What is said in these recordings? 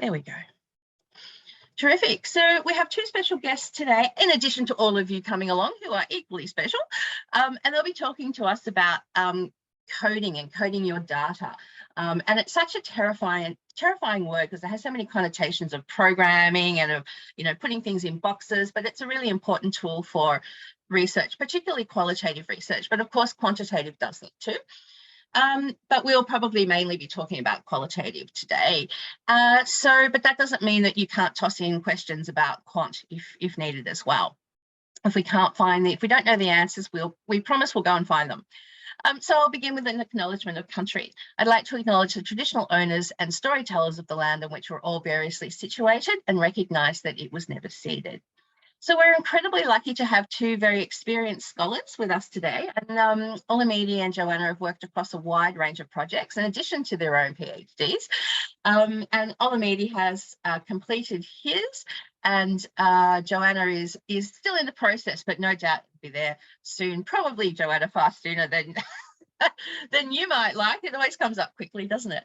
There we go. Terrific. So we have two special guests today, in addition to all of you coming along who are equally special, and they'll be talking to us about coding and coding your data. And it's such a terrifying word because it has so many connotations of programming and of, putting things in boxes, but it's a really important tool for research, particularly qualitative research, but of course quantitative does that too. But we'll probably mainly be talking about qualitative today. But that doesn't mean that you can't toss in questions about quant if needed as well. If we don't know the answers, we promise we'll go and find them. So I'll begin with an acknowledgement of country. I'd like to acknowledge the traditional owners and storytellers of the land on which we're all variously situated and recognise that it was never ceded. So we're incredibly lucky to have two very experienced scholars with us today. And Olamide and Joanna have worked across a wide range of projects in addition to their own PhDs. And Olamide has completed his, and Joanna is still in the process, but no doubt will be there soon. Probably, Joanna, far sooner than you might like. It always comes up quickly, doesn't it?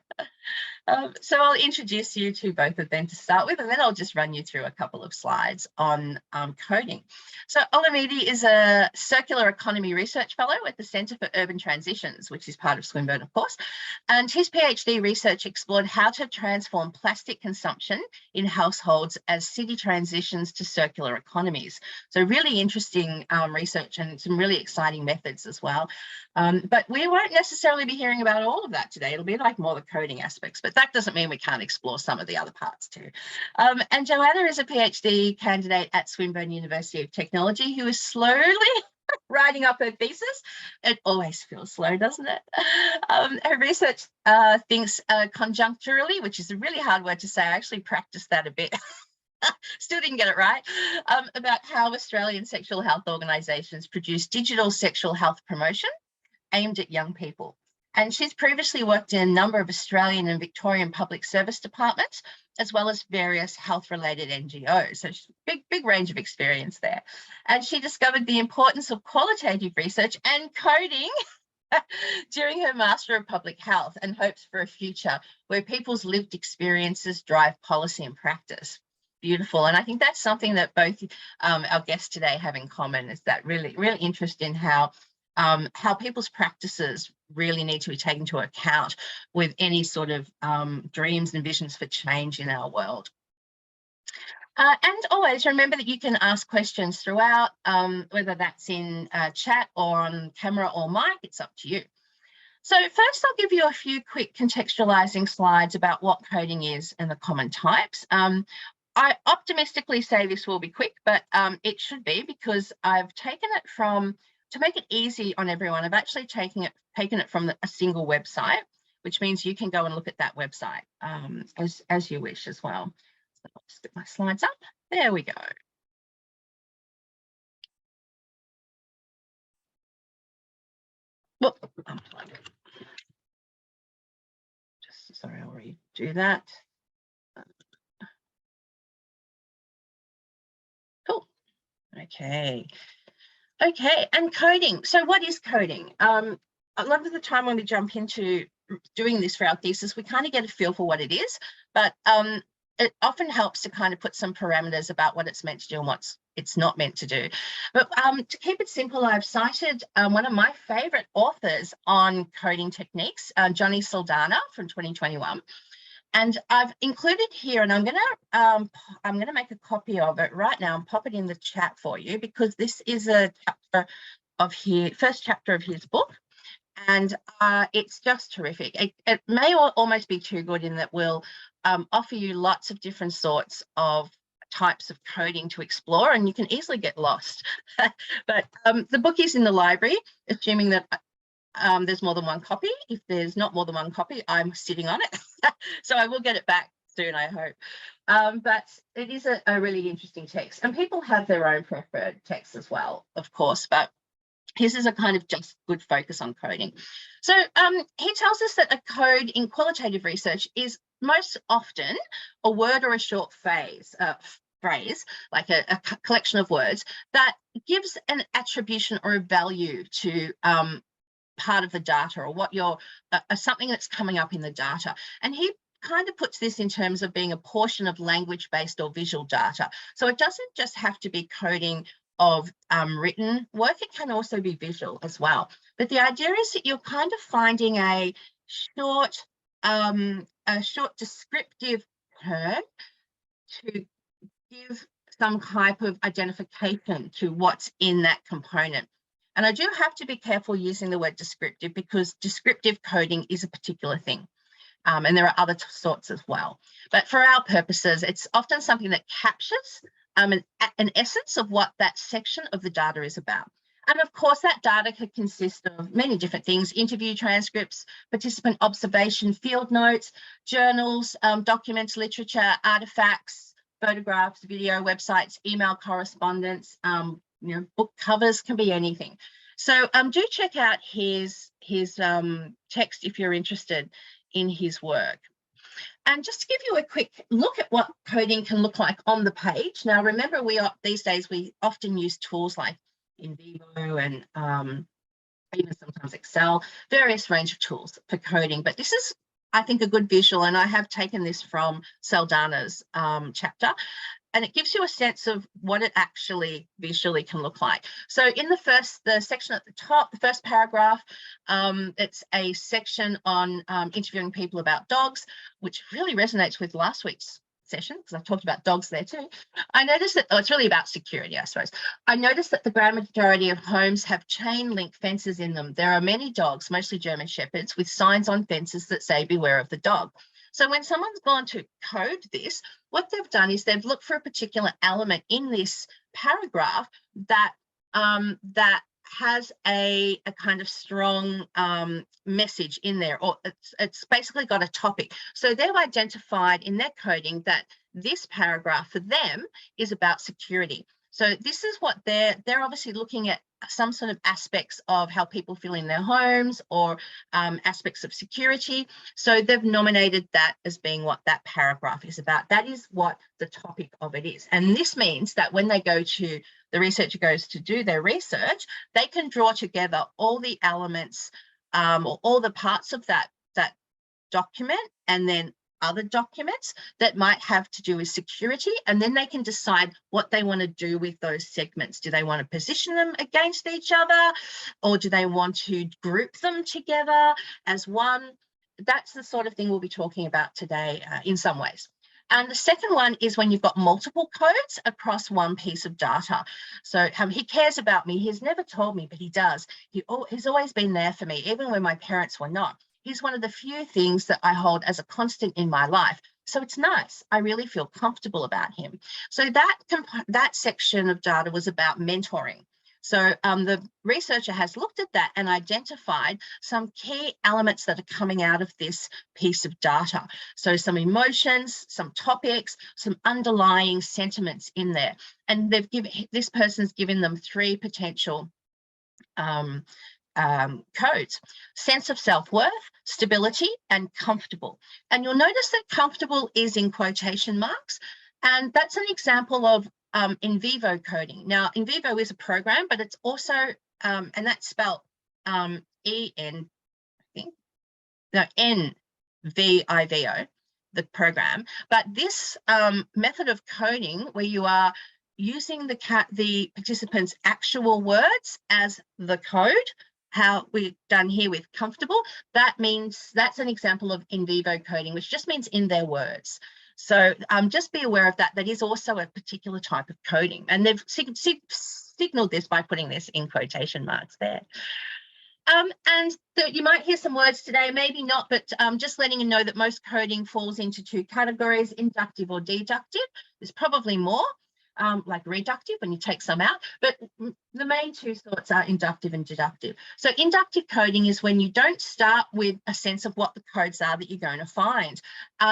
So I'll introduce you to both of them to start with, and then I'll just run you through a couple of slides on coding. So Olamide is a circular economy research fellow at the Centre for Urban Transitions, which is part of Swinburne, of course. And his PhD research explored how to transform plastic consumption in households as city transitions to circular economies. So really interesting research and some really exciting methods as well. But we won't necessarily be hearing about all of that today. It'll be like more the coding aspects, but that doesn't mean we can't explore some of the other parts too. And Joanna is a PhD candidate at Swinburne University of Technology who is slowly writing up her thesis. It always feels slow, doesn't it? Her research thinks conjuncturally, which is a really hard word to say. I actually practiced that a bit. Still didn't get it right, about how Australian sexual health organisations produce digital sexual health promotion aimed at young people. And she's previously worked in a number of Australian and Victorian public service departments, as well as various health-related NGOs. So she's a big range of experience there. And she discovered the importance of qualitative research and coding during her Master of Public Health and hopes for a future where people's lived experiences drive policy and practice. Beautiful. And I think that's something that both our guests today have in common, is that really interest in how people's practices really need to be taken into account with any sort of dreams and visions for change in our world. And always remember that you can ask questions throughout, whether that's in chat or on camera or mic, it's up to you. So first I'll give you a few quick contextualizing slides about what coding is and the common types. I optimistically say this will be quick, but it should be, because I've taken it from, to make it easy on everyone, I've actually taken it from a single website, which means you can go and look at that website as you wish as well. So I'll just get my slides up. There we go. Whoop, unplug. Sorry, I'll redo that. Cool. Okay, and coding. So what is coding? A lot of the time when we jump into doing this for our thesis, we kind of get a feel for what it is, but it often helps to kind of put some parameters about what it's meant to do and what it's not meant to do. But to keep it simple, I've cited one of my favorite authors on coding techniques, Johnny Saldana from 2021. And I've included here, and I'm gonna make a copy of it right now and pop it in the chat for you, because this is a chapter of first chapter of his book, and it's just terrific. It may almost be too good in that we'll offer you lots of different sorts of types of coding to explore, and you can easily get lost. But the book is in the library, assuming that there's more than one copy. If there's not more than one copy, I'm sitting on it. So I will get it back soon, I hope. But it is a really interesting text, and people have their own preferred texts as well, of course, but his is a kind of just good focus on coding. So he tells us that a code in qualitative research is most often a word or a short phrase, like a collection of words that gives an attribution or a value to part of the data, or what something that's coming up in the data. And he kind of puts this in terms of being a portion of language-based or visual data. So it doesn't just have to be coding of written work, it can also be visual as well. But the idea is that you're kind of finding a short descriptive term to give some type of identification to what's in that component. And I do have to be careful using the word descriptive, because descriptive coding is a particular thing. And there are other sorts as well. But for our purposes, it's often something that captures an essence of what that section of the data is about. And of course, that data could consist of many different things: interview transcripts, participant observation, field notes, journals, documents, literature, artifacts, photographs, video, websites, email correspondence, book covers, can be anything. So do check out his text if you're interested in his work. And just to give you a quick look at what coding can look like on the page. Now, remember, these days we often use tools like NVivo and even sometimes Excel, various range of tools for coding. But this is, I think, a good visual, and I have taken this from Saldana's chapter, and it gives you a sense of what it actually visually can look like. So in the section at the top, the first paragraph, it's a section on interviewing people about dogs, which really resonates with last week's session, because I talked about dogs there too. I noticed that, it's really about security, I suppose. I noticed that the grand majority of homes have chain link fences in them. There are many dogs, mostly German Shepherds, with signs on fences that say beware of the dog. So when someone's gone to code this, what they've done is they've looked for a particular element in this paragraph that has a kind of strong message in there, or it's basically got a topic. So they've identified in their coding that this paragraph for them is about security. So this is what they're obviously looking at, some sort of aspects of how people feel in their homes, or aspects of security. So they've nominated that as being what that paragraph is about. That is what the topic of it is. And this means that when the researcher goes to do their research, they can draw together all the elements or all the parts of that document, and then other documents that might have to do with security, and then they can decide what they want to do with those segments. Do they want to position them against each other, or do they want to group them together as one? That's the sort of thing we'll be talking about today in some ways. And the second one is when you've got multiple codes across one piece of data. So he cares about me. He's never told me, but he does. He's always been there for me, even when my parents were not. He's one of the few things that I hold as a constant in my life. So it's nice. I really feel comfortable about him. So that section of data was about mentoring. So the researcher has looked at that and identified some key elements that are coming out of this piece of data. So some emotions, some topics, some underlying sentiments in there. And this person's given them 3 potential codes: sense of self-worth, stability, and comfortable. And you'll notice that comfortable is in quotation marks, and that's an example of NVivo coding. Now, NVivo is a program, but it's also, and that's spelled N-V-I-V-O, the program. But this method of coding, where you are using the participants' actual words as the code, how we've done here with comfortable, that's an example of NVivo coding, which just means in their words. So just be aware of that. That is also a particular type of coding. And they've signaled this by putting this in quotation marks there. And you might hear some words today, maybe not, but just letting you know that most coding falls into 2 categories: inductive or deductive. There's probably more, like reductive when you take some out, but the main 2 sorts are inductive and deductive. So inductive coding is when you don't start with a sense of what the codes are that you're going to find.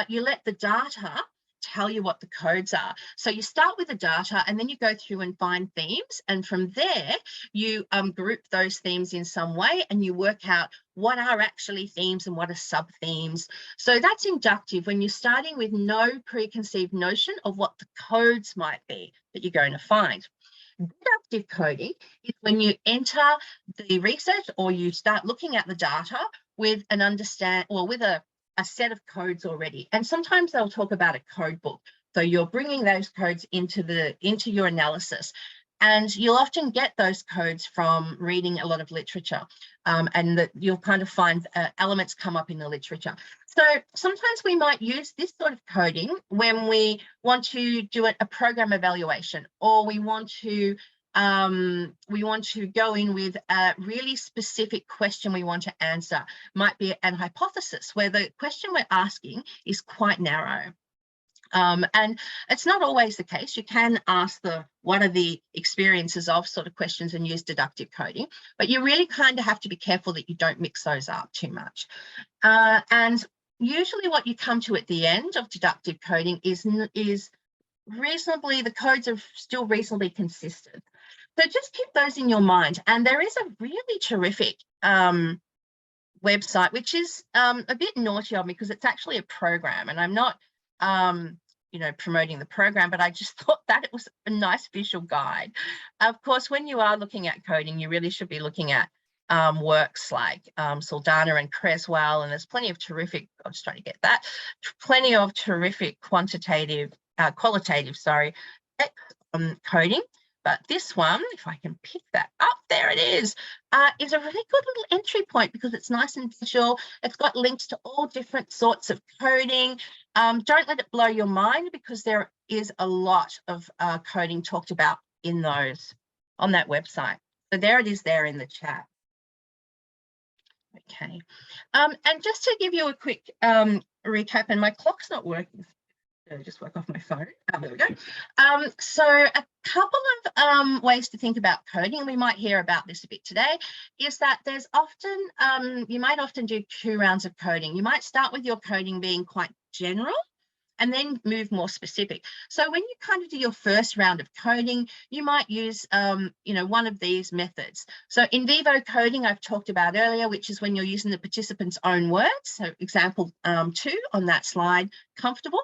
You let the data tell you what the codes are. So you start with the data, and then you go through and find themes, and from there you group those themes in some way, and you work out what are actually themes and what are sub-themes. So that's inductive, when you're starting with no preconceived notion of what the codes might be that you're going to find. Deductive coding is when you enter the research, or you start looking at the data with an with a a set of codes already. And sometimes they'll talk about a code book. So you're bringing those codes into your analysis. And you'll often get those codes from reading a lot of literature, and that you'll kind of find elements come up in the literature. So sometimes we might use this sort of coding when we want to do a program evaluation, or we want to go in with a really specific question we want to answer. Might be an hypothesis where the question we're asking is quite narrow. And it's not always the case. You can ask what are the experiences of sort of questions and use deductive coding, but you really kind of have to be careful that you don't mix those up too much. And usually what you come to at the end of deductive coding is reasonably, the codes are still reasonably consistent. So just keep those in your mind. And there is a really terrific website, which is a bit naughty of me because it's actually a program, and I'm not promoting the program, but I just thought that it was a nice visual guide. Of course, when you are looking at coding, you really should be looking at works like Soldano and Creswell, and there's plenty of terrific, I'm just trying to get that, plenty of terrific qualitative coding. But this one, if I can pick that up, there it is a really good little entry point because it's nice and visual. It's got links to all different sorts of coding. Don't let it blow your mind because there is a lot of coding talked about in those on that website. So there it is there in the chat. Okay. And just to give you a quick recap, and my clock's not working. Just work off my phone. There we go. So a couple of ways to think about coding, and we might hear about this a bit today, is that there's often, you might often do 2 rounds of coding. You might start with your coding being quite general and then move more specific. So when you kind of do your first round of coding, you might use, one of these methods. So in vivo coding, I've talked about earlier, which is when you're using the participant's own words. So example 2 on that slide, comfortable.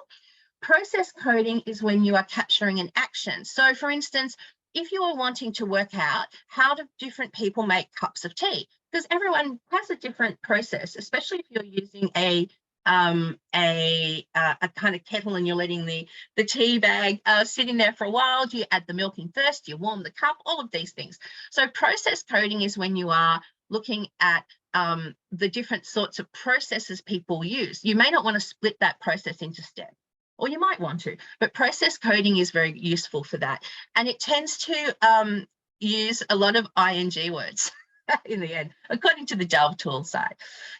Process coding is when you are capturing an action. So for instance, if you are wanting to work out how do different people make cups of tea, because everyone has a different process, especially if you're using a kind of kettle and you're letting the tea bag sitting there for a while. Do you add the milk in first? Do you warm the cup? All of these things. So process coding is when you are looking at the different sorts of processes people use. You may not want to split that process into steps, or you might want to, but process coding is very useful for that. And it tends to use a lot of ing words in the end, according to the Delve tool side.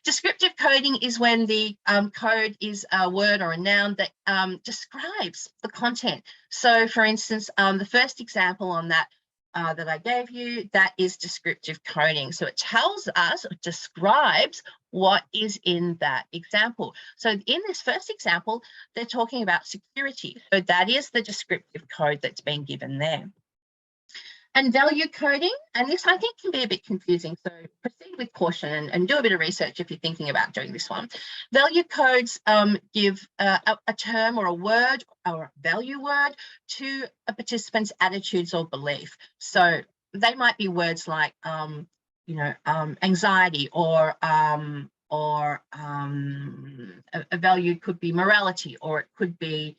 Descriptive coding is when the code is a word or a noun that describes the content. So for instance, the first example on that that I gave you, that is descriptive coding. So it tells us, or describes what is in that example. So in this first example, they're talking about security. So that is the descriptive code that's been given there. And value coding, and this I think can be a bit confusing, so proceed with caution and do a bit of research if you're thinking about doing this one. Value codes give a term or a word or a value word to a participant's attitudes or belief. So they might be words like, anxiety, or a value could be morality, or it could be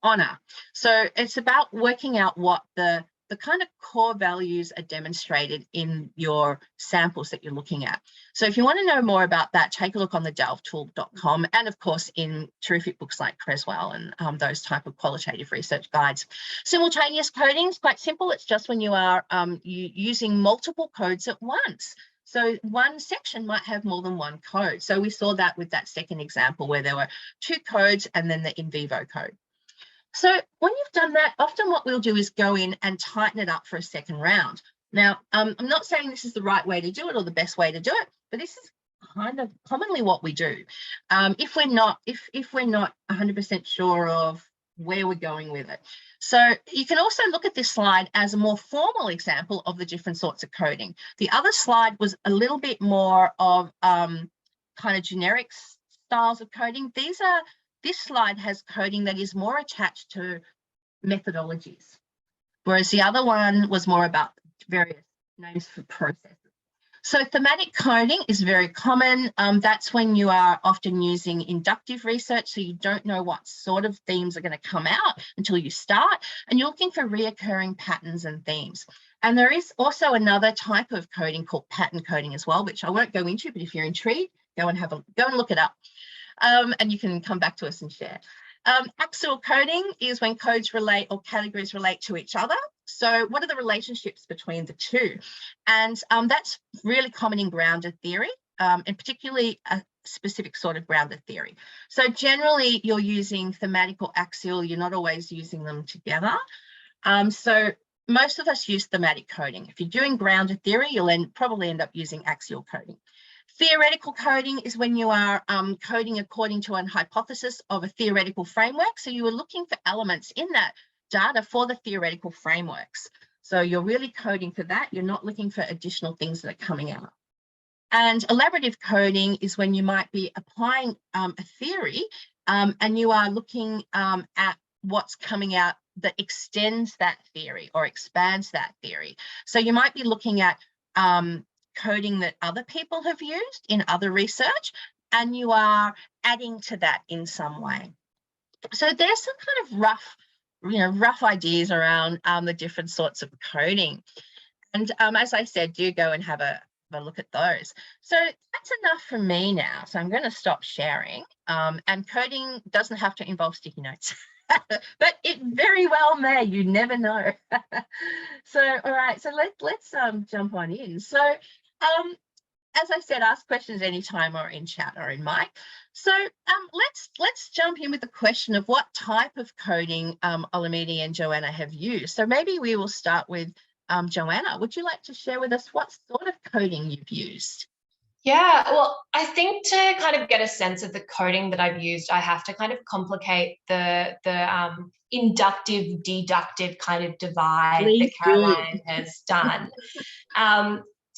honor. So it's about working out what the kind of core values are demonstrated in your samples that you're looking at. So if you want to know more about that, take a look on the delvetool.com, and of course in terrific books like Creswell and those type of qualitative research guides. Simultaneous coding is quite simple. It's just when you are using multiple codes at once. So one section might have more than one code. So we saw that with that second example where there were 2 codes and then the in vivo code. So when you've done that, often what we'll do is go in and tighten it up for a second round. Now, I'm not saying this is the right way to do it or the best way to do it, but this is kind of commonly what we do. If we're not 100% sure of where we're going with it. So you can also look at this slide as a more formal example of the different sorts of coding. The other slide was a little bit more of kind of generic styles of coding. This slide has coding that is more attached to methodologies, whereas the other one was more about various names for processes. So thematic coding is very common. That's when you are often using inductive research, so you don't know what sort of themes are going to come out until you start, and you're looking for reoccurring patterns and themes. And there is also another type of coding called pattern coding as well, which I won't go into, but if you're intrigued, go and look it up, and you can come back to us and share. Axial coding is when codes relate or categories relate to each other. So what are the relationships between the two? And that's really common in grounded theory, and particularly a specific sort of grounded theory. So generally you're using thematic or axial, you're not always using them together. So most of us use thematic coding. If you're doing grounded theory, you'll probably end up using axial coding. Theoretical coding is when you are coding according to an hypothesis of a theoretical framework. So you are looking for elements in that data for the theoretical frameworks. So you're really coding for that. You're not looking for additional things that are coming out. And elaborative coding is when you might be applying a theory and you are looking at what's coming out that extends that theory or expands that theory. So you might be looking at coding that other people have used in other research, and you are adding to that in some way. So there's some kind of rough ideas around the different sorts of coding. And as I said, do go and have a look at those. So that's enough for me now. So I'm going to stop sharing. And coding doesn't have to involve sticky notes. But it very well may, you never know. So, all right, so let's jump on in. So, as I said, ask questions anytime or in chat or in mic. So let's jump in with the question of what type of coding Olamide and Joanna have used. So maybe we will start with Joanna. Would you like to share with us what sort of coding you've used? Yeah, well, I think to kind of get a sense of the coding that I've used, I have to kind of complicate the inductive, deductive kind of divide that Caroline has done.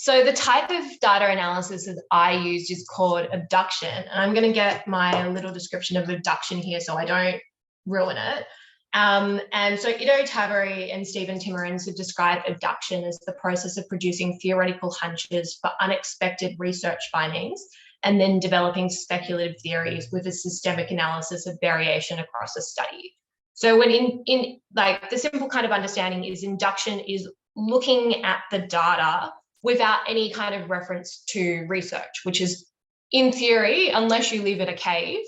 So the type of data analysis that I used is called abduction. And I'm going to get my little description of abduction here so I don't ruin it. And so Ido Tavory and Stephen Timmermans have described abduction as the process of producing theoretical hunches for unexpected research findings and then developing speculative theories with a systemic analysis of variation across a study. So when in like the simple kind of understanding is induction is looking at the data without any kind of reference to research, which is in theory, unless you live in a cave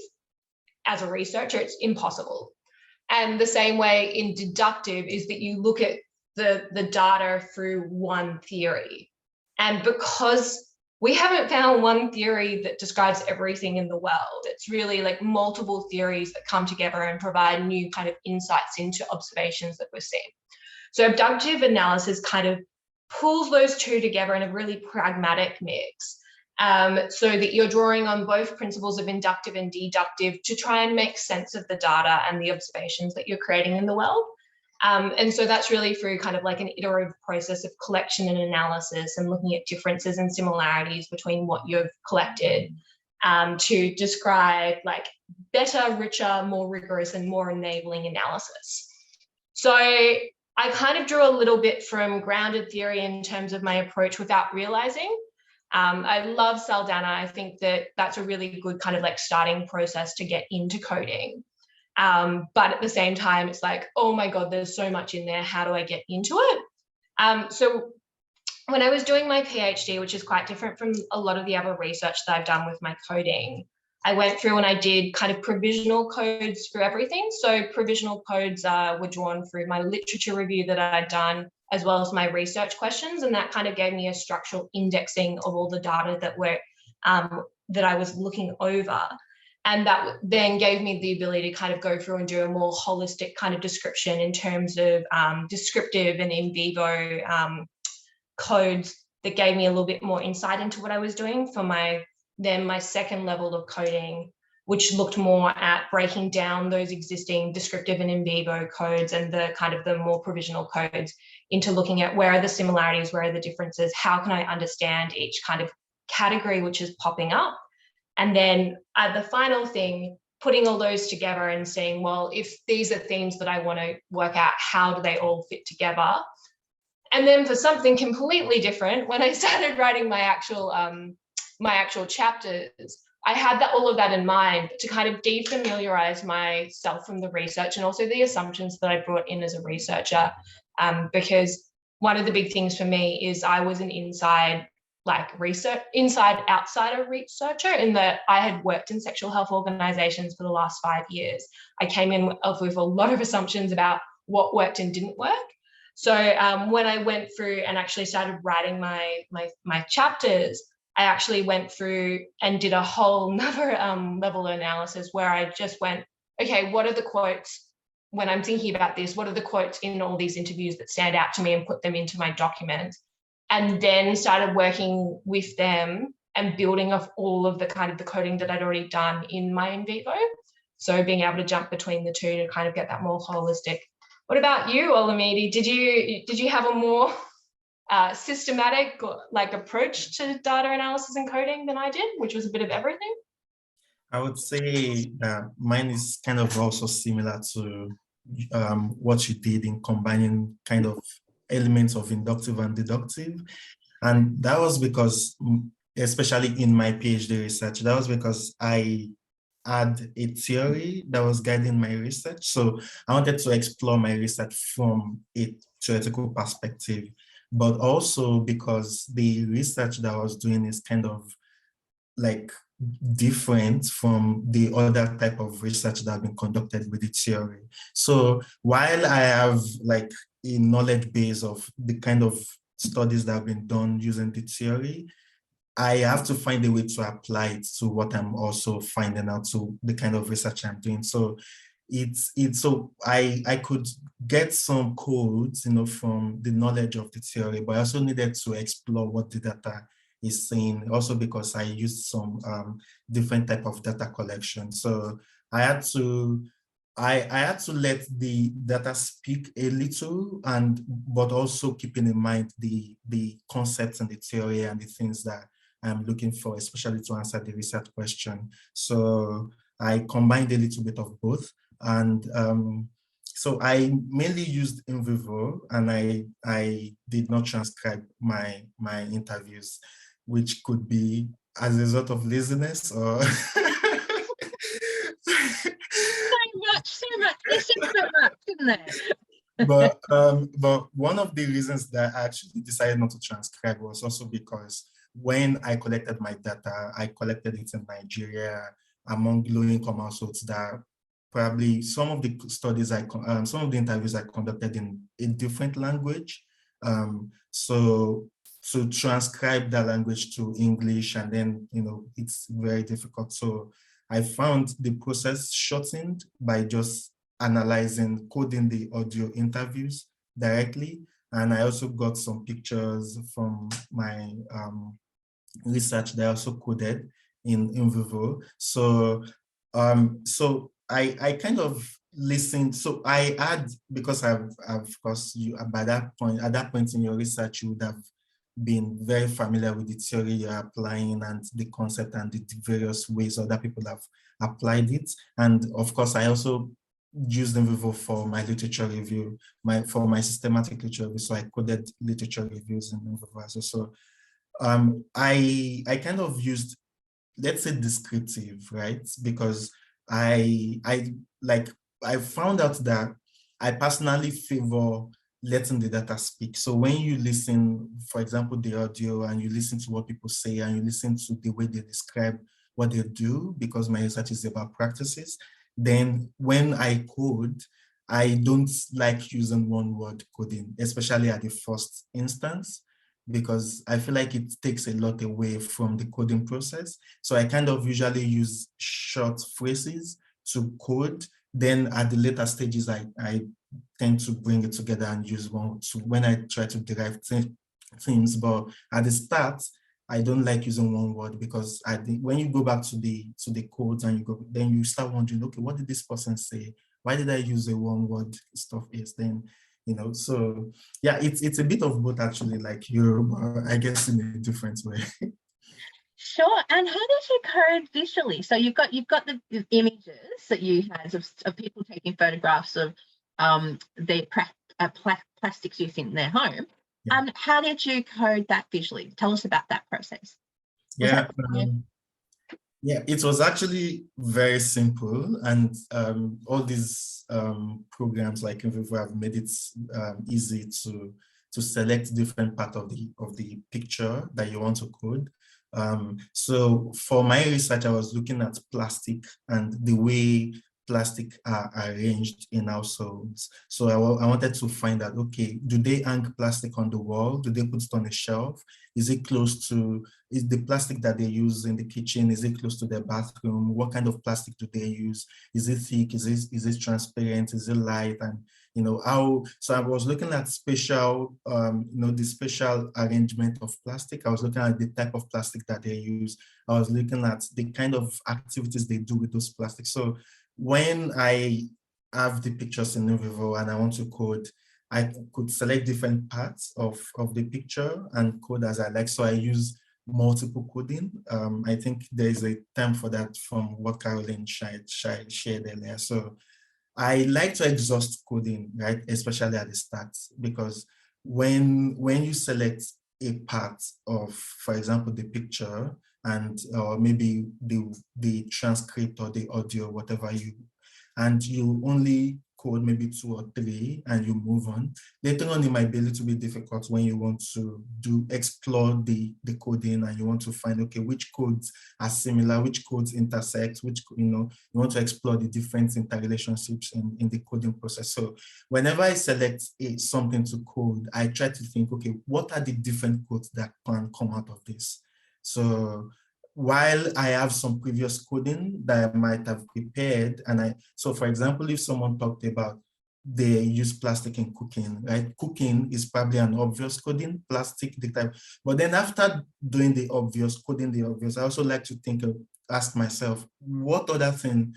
as a researcher, it's impossible. And the same way in deductive is that you look at the data through one theory. And because we haven't found one theory that describes everything in the world, it's really like multiple theories that come together and provide new kind of insights into observations that we're seeing. So abductive analysis kind of pulls those two together in a really pragmatic mix. So that you're drawing on both principles of inductive and deductive to try and make sense of the data and the observations that you're creating in the world. And so that's really through kind of like an iterative process of collection and analysis and looking at differences and similarities between what you've collected to describe like better, richer, more rigorous and more enabling analysis. So I kind of drew a little bit from grounded theory in terms of my approach without realizing. I love Saldana. I think that that's a really good kind of like starting process to get into coding. But at the same time, it's like, oh my God, there's so much in there. How do I get into it? So when I was doing my PhD, which is quite different from a lot of the other research that I've done with my coding, I went through and I did kind of provisional codes for everything. So provisional codes were drawn through my literature review that I'd done, as well as my research questions. And that kind of gave me a structural indexing of all the data that I was looking over. And that then gave me the ability to kind of go through and do a more holistic kind of description in terms of descriptive and in vivo codes that gave me a little bit more insight into what I was doing for my second level of coding, which looked more at breaking down those existing descriptive and in vivo codes and the kind of the more provisional codes into looking at where are the similarities, where are the differences, how can I understand each kind of category which is popping up. And then the final thing, putting all those together and saying, well, if these are themes that I want to work out, how do they all fit together? And then for something completely different, when I started writing my actual chapters, I had all of that in mind to kind of defamiliarize myself from the research and also the assumptions that I brought in as a researcher. Because one of the big things for me is I was an inside outsider researcher, in that I had worked in sexual health organizations for the last 5 years. I came in with a lot of assumptions about what worked and didn't work. So when I went through and actually started writing my chapters, I actually went through and did a whole nother level of analysis where I just went, okay, what are the quotes when I'm thinking about this? What are the quotes in all these interviews that stand out to me, and put them into my document? And then started working with them and building off all of the kind of the coding that I'd already done in my in vivo. So being able to jump between the two to kind of get that more holistic. What about you, Olamide? Did you have a more systematic approach to data analysis and coding than I did, which was a bit of everything? I would say that mine is kind of also similar to what you did in combining kind of elements of inductive and deductive. And that was because, especially in my PhD research, that was because I had a theory that was guiding my research. So I wanted to explore my research from a theoretical perspective, but also because the research that I was doing is kind of like different from the other type of research that have been conducted with the theory. So while I have like a knowledge base of the kind of studies that have been done using the theory, I have to find a way to apply it to what I'm also finding out, to the kind of research I'm doing. So so I could get some codes, from the knowledge of the theory, but I also needed to explore what the data is saying, also because I used some different type of data collection. So I had to let the data speak a little, but also keeping in mind the concepts and the theory and the things that I'm looking for, especially to answer the research question. So I combined a little bit of both. And so I mainly used NVivo, and I did not transcribe my interviews, which could be as a result of laziness or so much. There's so much, isn't there? But one of the reasons that I actually decided not to transcribe was also because when I collected my data, I collected it in Nigeria among low-income households that probably some of the some of the interviews I conducted in a different language. So to transcribe that language to English, and then, it's very difficult. So I found the process shortened by just coding the audio interviews directly. And I also got some pictures from my research that I also coded in NVivo. So I kind of listened. So I had, because of course, at that point in your research, you would have been very familiar with the theory you're applying and the concept and the various ways other people have applied it. And of course, I also used NVivo for my literature review, for my systematic literature review. So I coded literature reviews in NVivo as well. So I kind of used, let's say, descriptive, right? Because I found out that I personally favor letting the data speak. So when you listen, for example, the audio, and you listen to what people say, and you listen to the way they describe what they do, because my research is about practices, then when I code, I don't like using one-word coding, especially at the first instance, because I feel like it takes a lot away from the coding process. So I kind of usually use short phrases to code. Then at the later stages, I tend to bring it together and use one when I try to derive themes. But at the start, I don't like using one word, because I think when you go back to the codes and then you start wondering, okay, what did this person say? Why did I use a one word stuff is? Then, so yeah, it's a bit of both actually, like Yoruba, I guess, in a different way. Sure. And how did you code visually? So you've got the images that you had of people taking photographs of their plastics use in their home. Yeah. How did you code that visually? Tell us about that process. Yeah. Yeah, it was actually very simple, and all these programs like NVivo have made it easy to select different part of the picture that you want to code. So for my research, I was looking at plastic and the way plastic are arranged in households. So I wanted to find out, okay, do they hang plastic on the wall? Do they put it on a shelf? Is it close to, is the plastic that they use in the kitchen, is it close to their bathroom? What kind of plastic do they use? Is it thick? Is it transparent? Is it light? And you know, how, so I was looking at spatial, the spatial arrangement of plastic. I was looking at the type of plastic that they use. I was looking at the kind of activities they do with those plastics. So when I have the pictures in NVivo and I want to code, I could select different parts of the picture and code as I like. So I use multiple coding. I think there's a term for that from what Caroline shared earlier. So I like to exhaust coding, right? Especially at the start, because when you select a part of, for example, the picture and maybe the transcript or the audio, whatever and you only code maybe 2 or 3 and you move on. Later on, it might be a little bit difficult when you want to explore the coding and you want to find, okay, which codes are similar, which codes intersect, which, you want to explore the different interrelationships in the coding process. So whenever I select something to code, I try to think, okay, what are the different codes that can come out of this? So while I have some previous coding that I might have prepared, so for example, if someone talked about they use plastic in cooking, right? Cooking is probably an obvious coding, plastic, the type. But then after doing the obvious, coding the obvious, I also like to ask myself, what other thing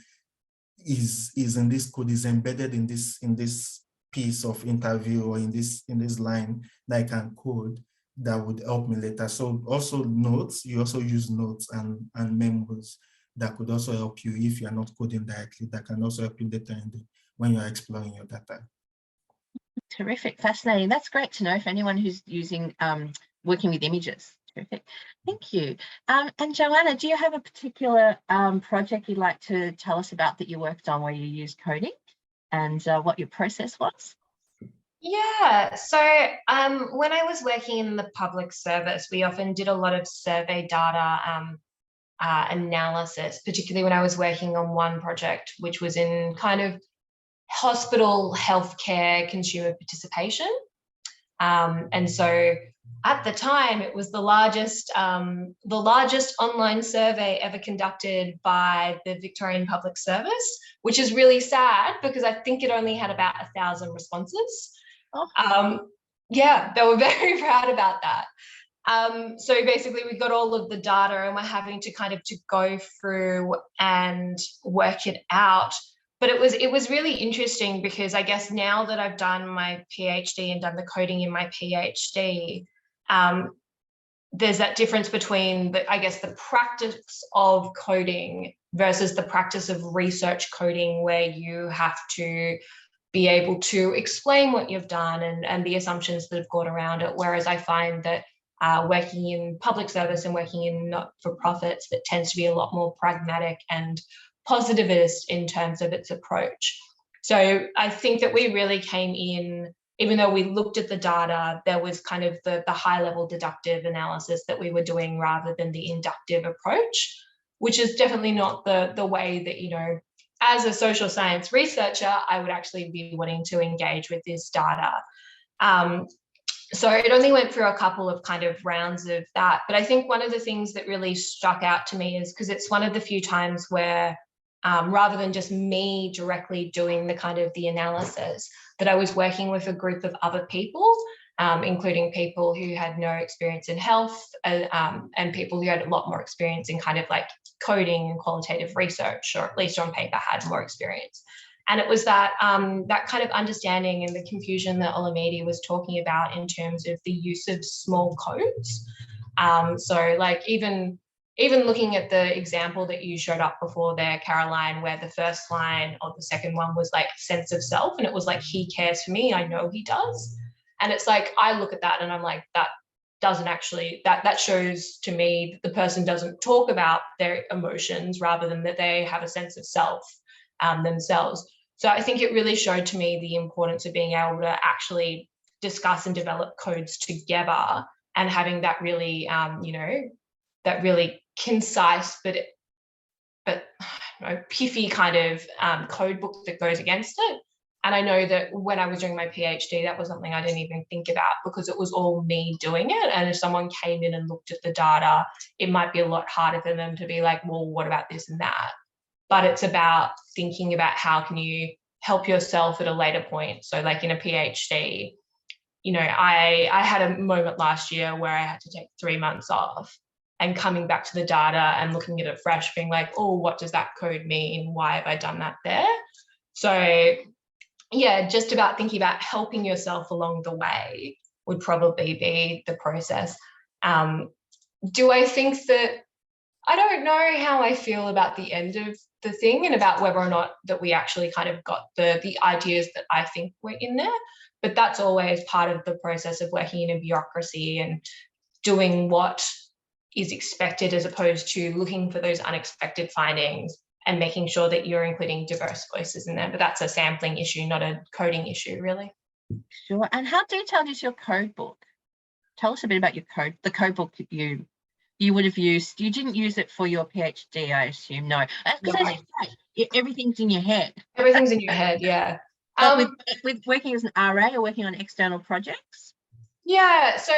is in this code, is embedded in this piece of interview or in this line that I can code that would help me later. So also notes, you also use notes and memos that could also help you if you're not coding directly, that can also help you later when you're exploring your data. Terrific, fascinating. That's great to know for anyone who's using, working with images. Terrific, thank you. And Joanna, do you have a particular project you'd like to tell us about that you worked on where you used coding and what your process was? Yeah, so when I was working in the public service, we often did a lot of survey data analysis, particularly when I was working on one project, which was in kind of hospital healthcare consumer participation. And so at the time, it was the largest online survey ever conducted by the Victorian Public Service, which is really sad because I think it only had about 1,000 responses. Oh. Yeah, they were very proud about that. So basically we got all of the data and we're having to kind of to go through and work it out. But it was really interesting because I guess now that I've done my PhD and done the coding in my PhD, there's that difference between the practice of coding versus the practice of research coding, where you have to be able to explain what you've done and the assumptions that have gone around it. Whereas I find that working in public service and working in not-for-profits, that tends to be a lot more pragmatic and positivist in terms of its approach. So I think that we really came in, even though we looked at the data, there was kind of the high-level deductive analysis that we were doing rather than the inductive approach, which is definitely not the way that, as a social science researcher, I would actually be wanting to engage with this data. So it only went through a couple of kind of rounds of that. But I think one of the things that really struck out to me is because it's one of the few times where rather than just me directly doing the kind of the analysis, that I was working with a group of other people, including people who had no experience in health and people who had a lot more experience in kind of like coding and qualitative research, or at least on paper had more experience. And it was that that kind of understanding and the confusion that Olamide was talking about in terms of the use of small codes. So like even looking at the example that you showed up before there, Caroline, where the first line or the second one was like sense of self, and it was like, he cares for me, I know he does. And it's like, I look at that and I'm like, that doesn't actually, that shows to me that the person doesn't talk about their emotions rather than that they have a sense of self themselves. So I think it really showed to me the importance of being able to actually discuss and develop codes together, and having that really, that really concise but pithy kind of code book that goes against it. And I know that when I was doing my PhD, that was something I didn't even think about, because it was all me doing it. And if someone came in and looked at the data, it might be a lot harder for them to be like, well, what about this and that? But it's about thinking about how can you help yourself at a later point. So like in a PhD, I had a moment last year where I had to take 3 months off, and coming back to the data and looking at it fresh, being like, oh, what does that code mean? Why have I done that there? So yeah, just about thinking about helping yourself along the way would probably be the process. Do I think that, I don't know how I feel about the end of the thing and about whether or not that we actually kind of got the ideas that I think were in there, but that's always part of the process of working in a bureaucracy and doing what is expected, as opposed to looking for those unexpected findings and making sure that you're including diverse voices in there. But that's a sampling issue, not a coding issue, really. Sure. And how detailed is your code book? Tell us a bit about your code, the code book that you would have used. You didn't use it for your PhD, I assume. No, because as you say, everything's in your head. Everything's in your head, yeah. But with working as an RA or working on external projects? Yeah, so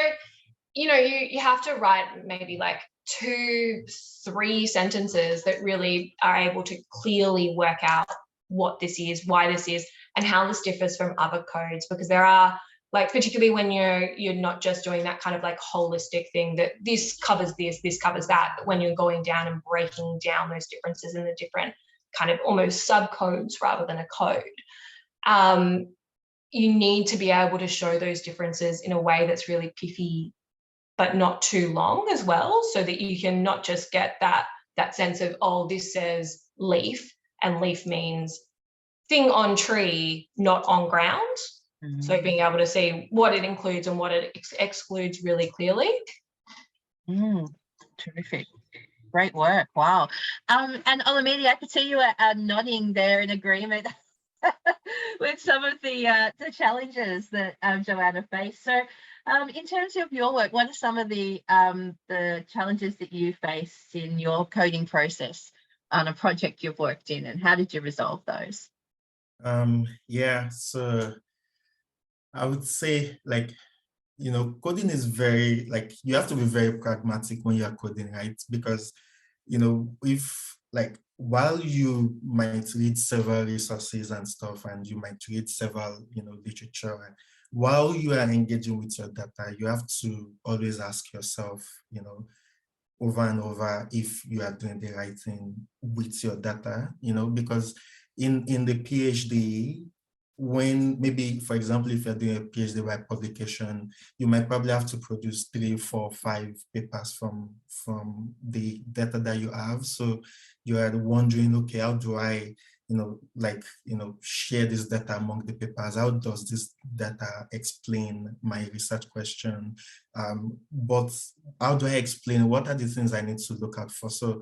you have to write maybe like 2-3 sentences that really are able to clearly work out what this is, why this is, and how this differs from other codes, because there are, like, particularly when you're not just doing that kind of like holistic thing that this covers this covers that, but when you're going down and breaking down those differences in the different kind of almost subcodes rather than a code, you need to be able to show those differences in a way that's really pithy but not too long as well, so that you can not just get that sense of, oh, this says leaf, and leaf means thing on tree, not on ground. Mm-hmm. So being able to see what it includes and what it excludes really clearly. Terrific. Great work. Wow. And Olamide, I could see you nodding there in agreement with some of the challenges that Joanna faced. So in terms of your work, what are some of the challenges that you face in your coding process on a project you've worked in, and how did you resolve those? Yeah, so I would say, like, coding is very, like, you have to be very pragmatic when you're coding, right? Because, if, like, while you might read several resources and stuff, and you might read several, literature, while you are engaging with your data, you have to always ask yourself, over and over, if you are doing the right thing with your data, because in the PhD, when maybe, for example, if you're doing a PhD by publication, you might probably have to produce 3, 4, 5 papers from the data that you have. So you are wondering, okay, how do I, share this data among the papers? How does this data explain my research question? But how do I explain, what are the things I need to look out for? So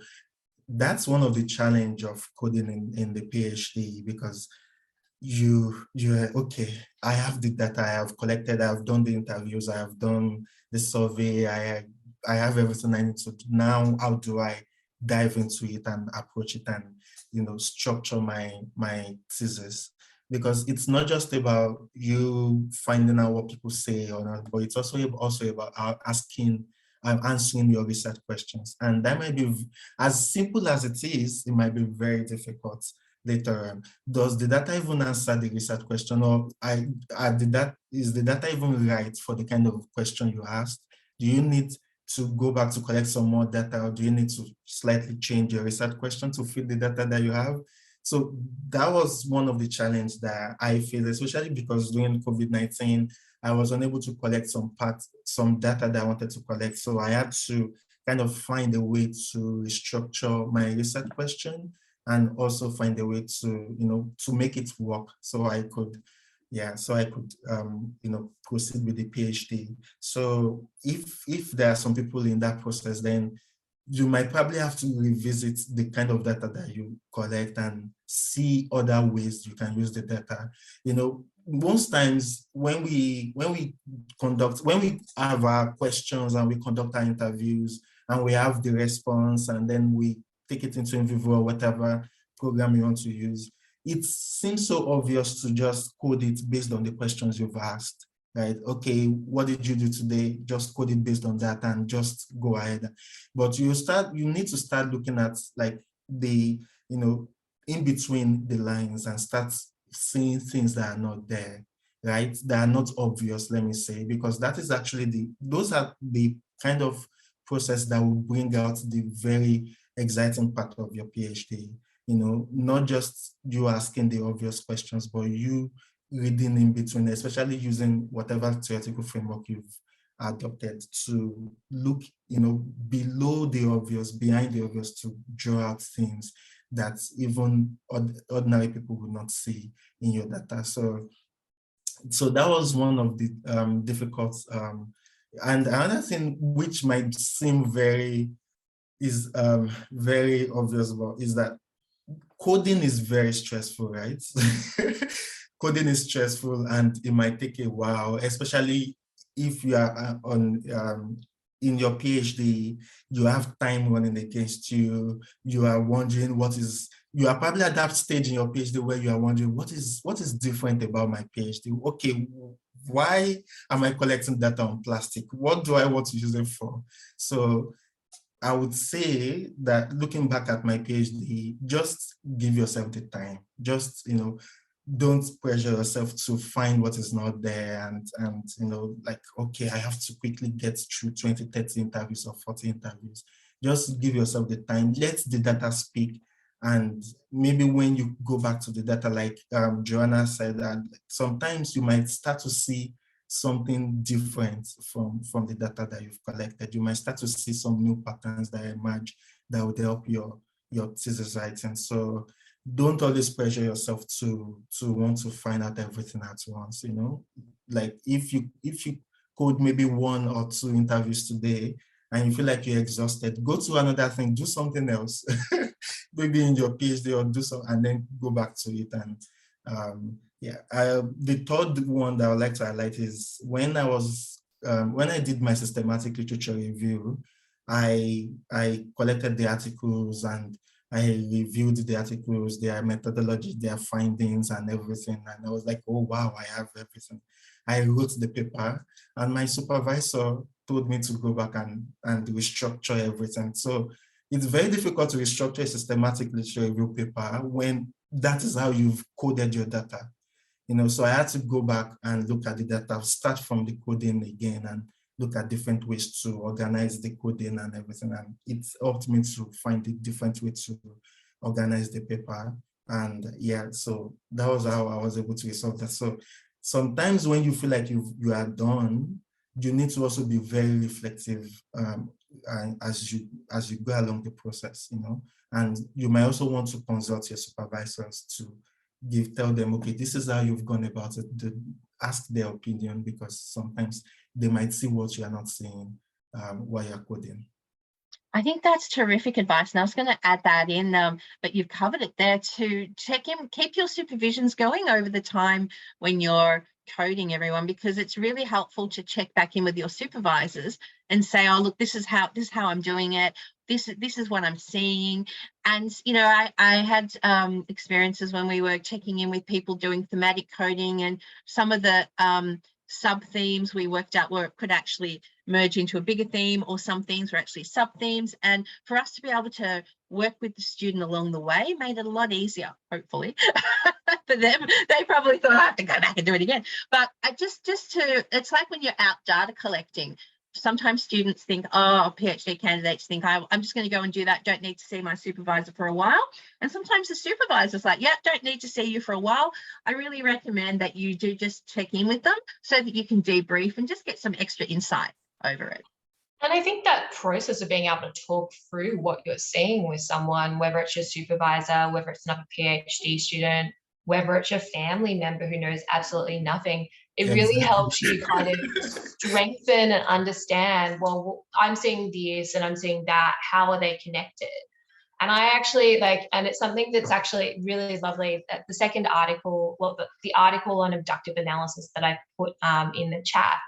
that's one of the challenge of coding in the PhD, because you're okay, I have the data, I have collected, I have done the interviews, I have done the survey, I have everything I need to do. Now, how do I dive into it and approach it and structure my thesis? Because it's not just about you finding out what people say or not, but it's also about answering your research questions. And that might be, as simple as it is, it might be very difficult later on. Does the data even answer the research question, or is the data even right for the kind of question you asked? Do you need to go back to collect some more data, or do you need to slightly change your research question to fit the data that you have? So that was one of the challenges that I feel, especially because during COVID-19, I was unable to collect some data that I wanted to collect. So I had to kind of find a way to restructure my research question, and also find a way to, to make it work, so I could, yeah, so I could, proceed with the PhD. So if there are some people in that process, then you might probably have to revisit the kind of data that you collect and see other ways you can use the data. Most times when we have our questions and we conduct our interviews and we have the response and then we take it into NVivo or whatever program you want to use, it seems so obvious to just code it based on the questions you've asked, right? Okay, what did you do today? Just code it based on that and just go ahead. But you need to start looking at like the, in between the lines and start seeing things that are not there, right? That are not obvious, let me say, because that is actually those are the kind of process that will bring out the very exciting part of your PhD. Not just you asking the obvious questions, but you reading in between, especially using whatever theoretical framework you've adopted to look, below the obvious, behind the obvious, to draw out things that even ordinary people would not see in your data. So that was one of the difficult, and another thing which might seem very obvious about is that coding is very stressful, right? Coding is stressful and it might take a while, especially if you are in your PhD, you have time running against you. You are wondering you are probably at that stage in your PhD where you are wondering what is different about my PhD? Okay, why am I collecting data on plastic? What do I want to use it for? So I would say that looking back at my PhD, just give yourself the time. Just, don't pressure yourself to find what is not there and like, okay, I have to quickly get through 20, 30 interviews or 40 interviews. Just give yourself the time, let the data speak. And maybe when you go back to the data, like Joanna said, that sometimes you might start to see something different from the data that you've collected. You might start to see some new patterns that emerge that would help your thesis writing. So don't always pressure yourself to want to find out everything at once. Like if you code maybe 1 or 2 interviews today and you feel like you're exhausted, go to another thing, do something else, maybe in your PhD or do so, and then go back to it. And the third one that I would like to highlight is when I did my systematic literature review, I collected the articles and I reviewed the articles, their methodology, their findings and everything. And I was like, oh, wow, I have everything. I wrote the paper and my supervisor told me to go back and restructure everything. So it's very difficult to restructure a systematic literature review paper when that is how you've coded your data. So I had to go back and look at the data, start from the coding again and look at different ways to organize the coding and everything. And it helped me to find a different way to organize the paper. And yeah, so that was how I was able to resolve that. So sometimes when you feel like you are done, you need to also be very reflective as you go along the process, and you might also want to consult your supervisors to tell them, okay, this is how you've gone about it. Ask their opinion, because sometimes they might see what you are not seeing while you're coding. I think that's terrific advice. And I was going to add that in, but you've covered it there, to keep your supervisions going over the time when you're coding, everyone, because it's really helpful to check back in with your supervisors and say, oh, look, this is how I'm doing it. This is what I'm seeing. And, I had experiences when we were checking in with people doing thematic coding, and some of the sub-themes we worked out could actually merge into a bigger theme, or some themes were actually sub-themes. And for us to be able to work with the student along the way made it a lot easier, hopefully. For them, they probably thought, I have to go back and do it again. But it's like when you're out data collecting. Sometimes students think, PhD candidates think, I'm just going to go and do that, don't need to see my supervisor for a while. And sometimes the supervisor's like, yeah, don't need to see you for a while. I really recommend that you do just check in with them so that you can debrief and just get some extra insight over it. And I think that process of being able to talk through what you're seeing with someone, whether it's your supervisor, whether it's another PhD student, whether it's your family member who knows absolutely nothing. It really Exactly. helps you kind of strengthen and understand, well, I'm seeing this and I'm seeing that. How are they connected? And I actually and it's something that's actually really lovely. That the second article, well, the article on abductive analysis that I put in the chat,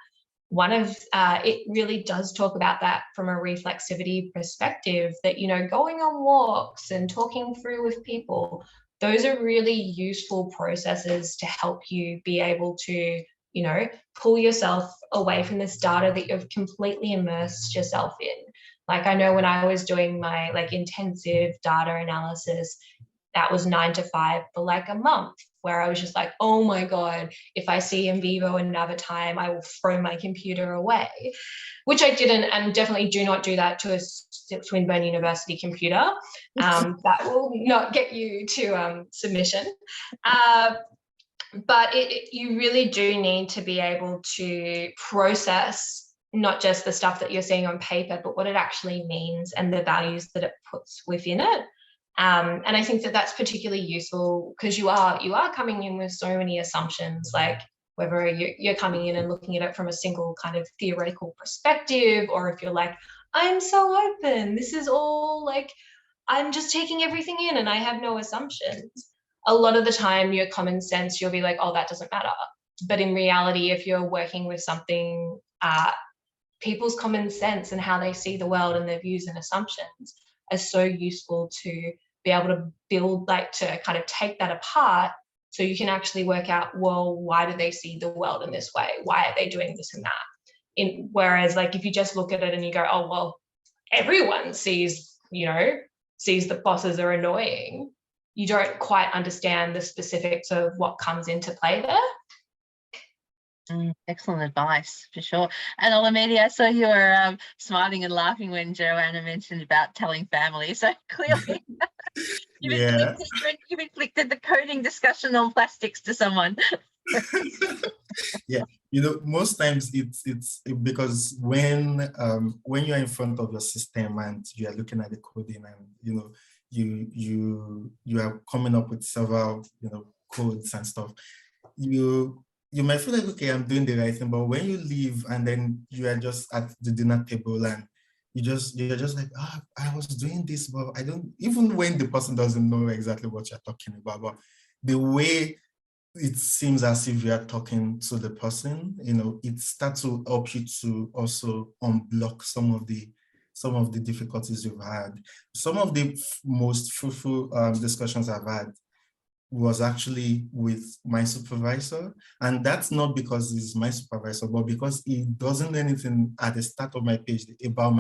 it really does talk about that from a reflexivity perspective, that, going on walks and talking through with people, those are really useful processes to help you be able to, pull yourself away from this data that you've completely immersed yourself in. Like, I know when I was doing my intensive data analysis, that was 9 to 5 for a month, where I was just like, oh my God, if I see NVivo and Navitime, I will throw my computer away, which I didn't, and definitely do not do that to a Swinburne University computer. That will not get you to submission. But you really do need to be able to process not just the stuff that you're seeing on paper, but what it actually means and the values that it puts within it. And I think that that's particularly useful because you are coming in with so many assumptions, like whether you're coming in and looking at it from a single kind of theoretical perspective, or if you're like, I'm so open, this is all I'm just taking everything in and I have no assumptions. A lot of the time, your common sense, you'll be like, oh, that doesn't matter. But in reality, if you're working with something, people's common sense and how they see the world and their views and assumptions are so useful to be able to build, to kind of take that apart so you can actually work out, well, why do they see the world in this way? Why are they doing this and that? Whereas if you just look at it and you go, oh, well, everyone sees the bosses are annoying, you don't quite understand the specifics of what comes into play there. Excellent advice, for sure. And Olamide, I saw you were smiling and laughing when Joanna mentioned about telling family. So clearly you've inflicted the coding discussion on plastics to someone. Yeah, most times it's because when you're in front of your system and you are looking at the coding and you are coming up with several codes and stuff, you might feel like, okay, I'm doing the right thing, but when you leave and then you are just at the dinner table and you're just like, I was doing this, but I don't, even when the person doesn't know exactly what you're talking about, but the way it seems as if you are talking to the person, it starts to help you to also unblock some of the difficulties you've had. Some of the most fruitful discussions I've had was actually with my supervisor, and that's not because he's my supervisor, but because he doesn't know anything at the start of my PhD about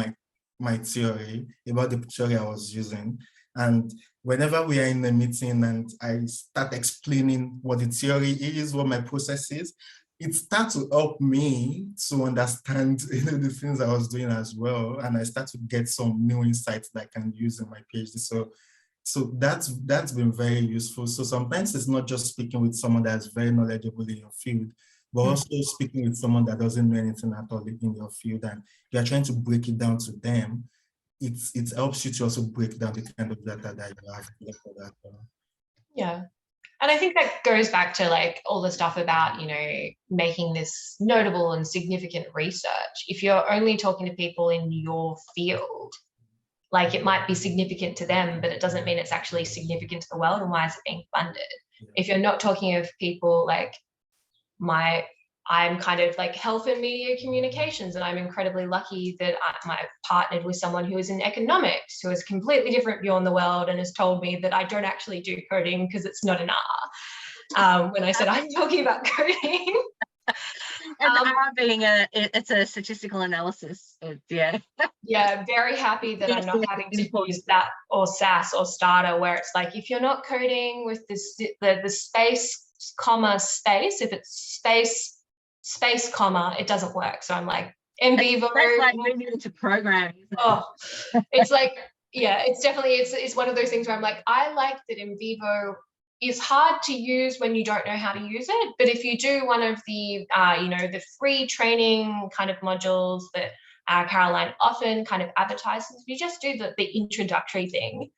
my theory, about the theory I was using. And whenever we are in a meeting and I start explaining what the theory is, what my process is, it starts to help me to understand the things I was doing as well, and I start to get some new insights that I can use in my PhD. So that's been very useful. So sometimes it's not just speaking with someone that's very knowledgeable in your field, but also speaking with someone that doesn't know anything at all in your field, and you're trying to break it down to them. It helps you to also break down the kind of data that you have for that. Yeah. And I think that goes back to all the stuff about, making this notable and significant research. If you're only talking to people in your field, it might be significant to them, but it doesn't mean it's actually significant to the world, and why is it being funded? Yeah. If you're not talking of people I'm kind of health and media communications, and I'm incredibly lucky that I've partnered with someone who is in economics, who has a completely different view on the world and has told me that I don't actually do coding because it's not an R. When I said I'm talking about coding. And R being it's a statistical analysis. Yeah. Yeah, very happy that I'm not having to use that or SAS or Stata, where it's if you're not coding with the space, comma, space, if it's space, comma, it doesn't work. So I'm NVivo. That's moving into programming. Oh, it's it's definitely, it's one of those things where I'm I like that NVivo is hard to use when you don't know how to use it. But if you do one of the, the free training kind of modules that Caroline often kind of advertises, if you just do the introductory thing,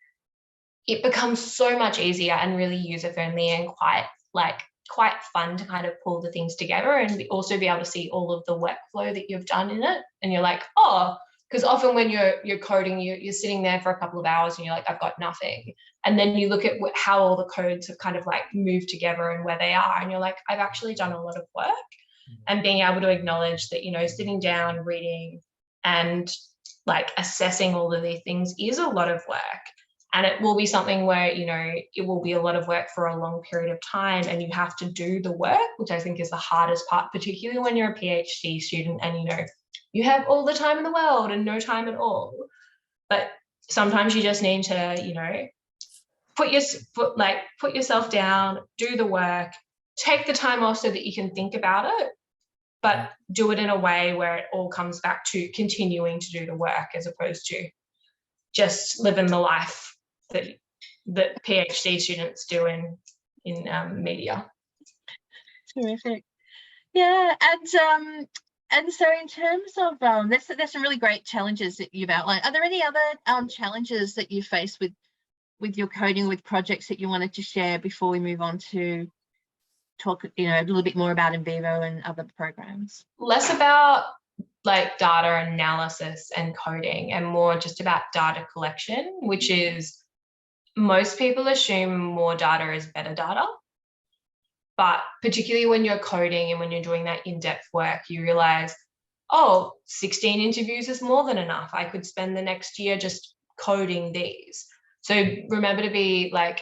it becomes so much easier and really user-friendly and quite fun to kind of pull the things together and also be able to see all of the workflow that you've done in it. And you're like, oh, because often when you're coding, you're sitting there for a couple of hours and you're like, I've got nothing. And then you look at how all the codes have kind of like moved together and where they are, and you're like, I've actually done a lot of work. And being able to acknowledge that, you know, sitting down, reading and like assessing all of these things is a lot of work. And it will be something where, you know, it will be a lot of work for a long period of time and you have to do the work, which I think is the hardest part, particularly when you're a PhD student and, you know, you have all the time in the world and no time at all. But sometimes you just need to, you know, put yourself down, do the work, take the time off so that you can think about it, but do it in a way where it all comes back to continuing to do the work as opposed to just living the life that PhD students do in media. Terrific. Yeah, and so in terms of there's some really great challenges that you've outlined. Are there any other challenges that you face with your coding, with projects that you wanted to share before we move on to talk, you know, a little bit more about NVivo and other programs? Less about like data analysis and coding and more just about data collection, which is, most people assume more data is better data. But particularly when you're coding and when you're doing that in-depth work, you realize, oh, 16 interviews is more than enough. I could spend the next year just coding these. So remember to be like,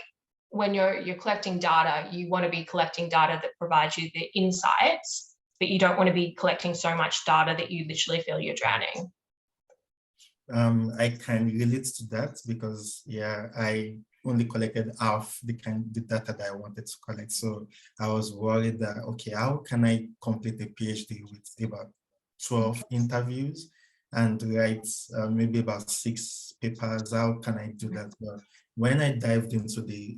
when you're collecting data, you want to be collecting data that provides you the insights, but you don't want to be collecting so much data that you literally feel you're drowning. I can relate to that because, yeah, I only collected half the data that I wanted to collect. So I was worried that, okay, how can I complete a PhD with about 12 interviews and write maybe about 6 papers? How can I do that? But when I dived into the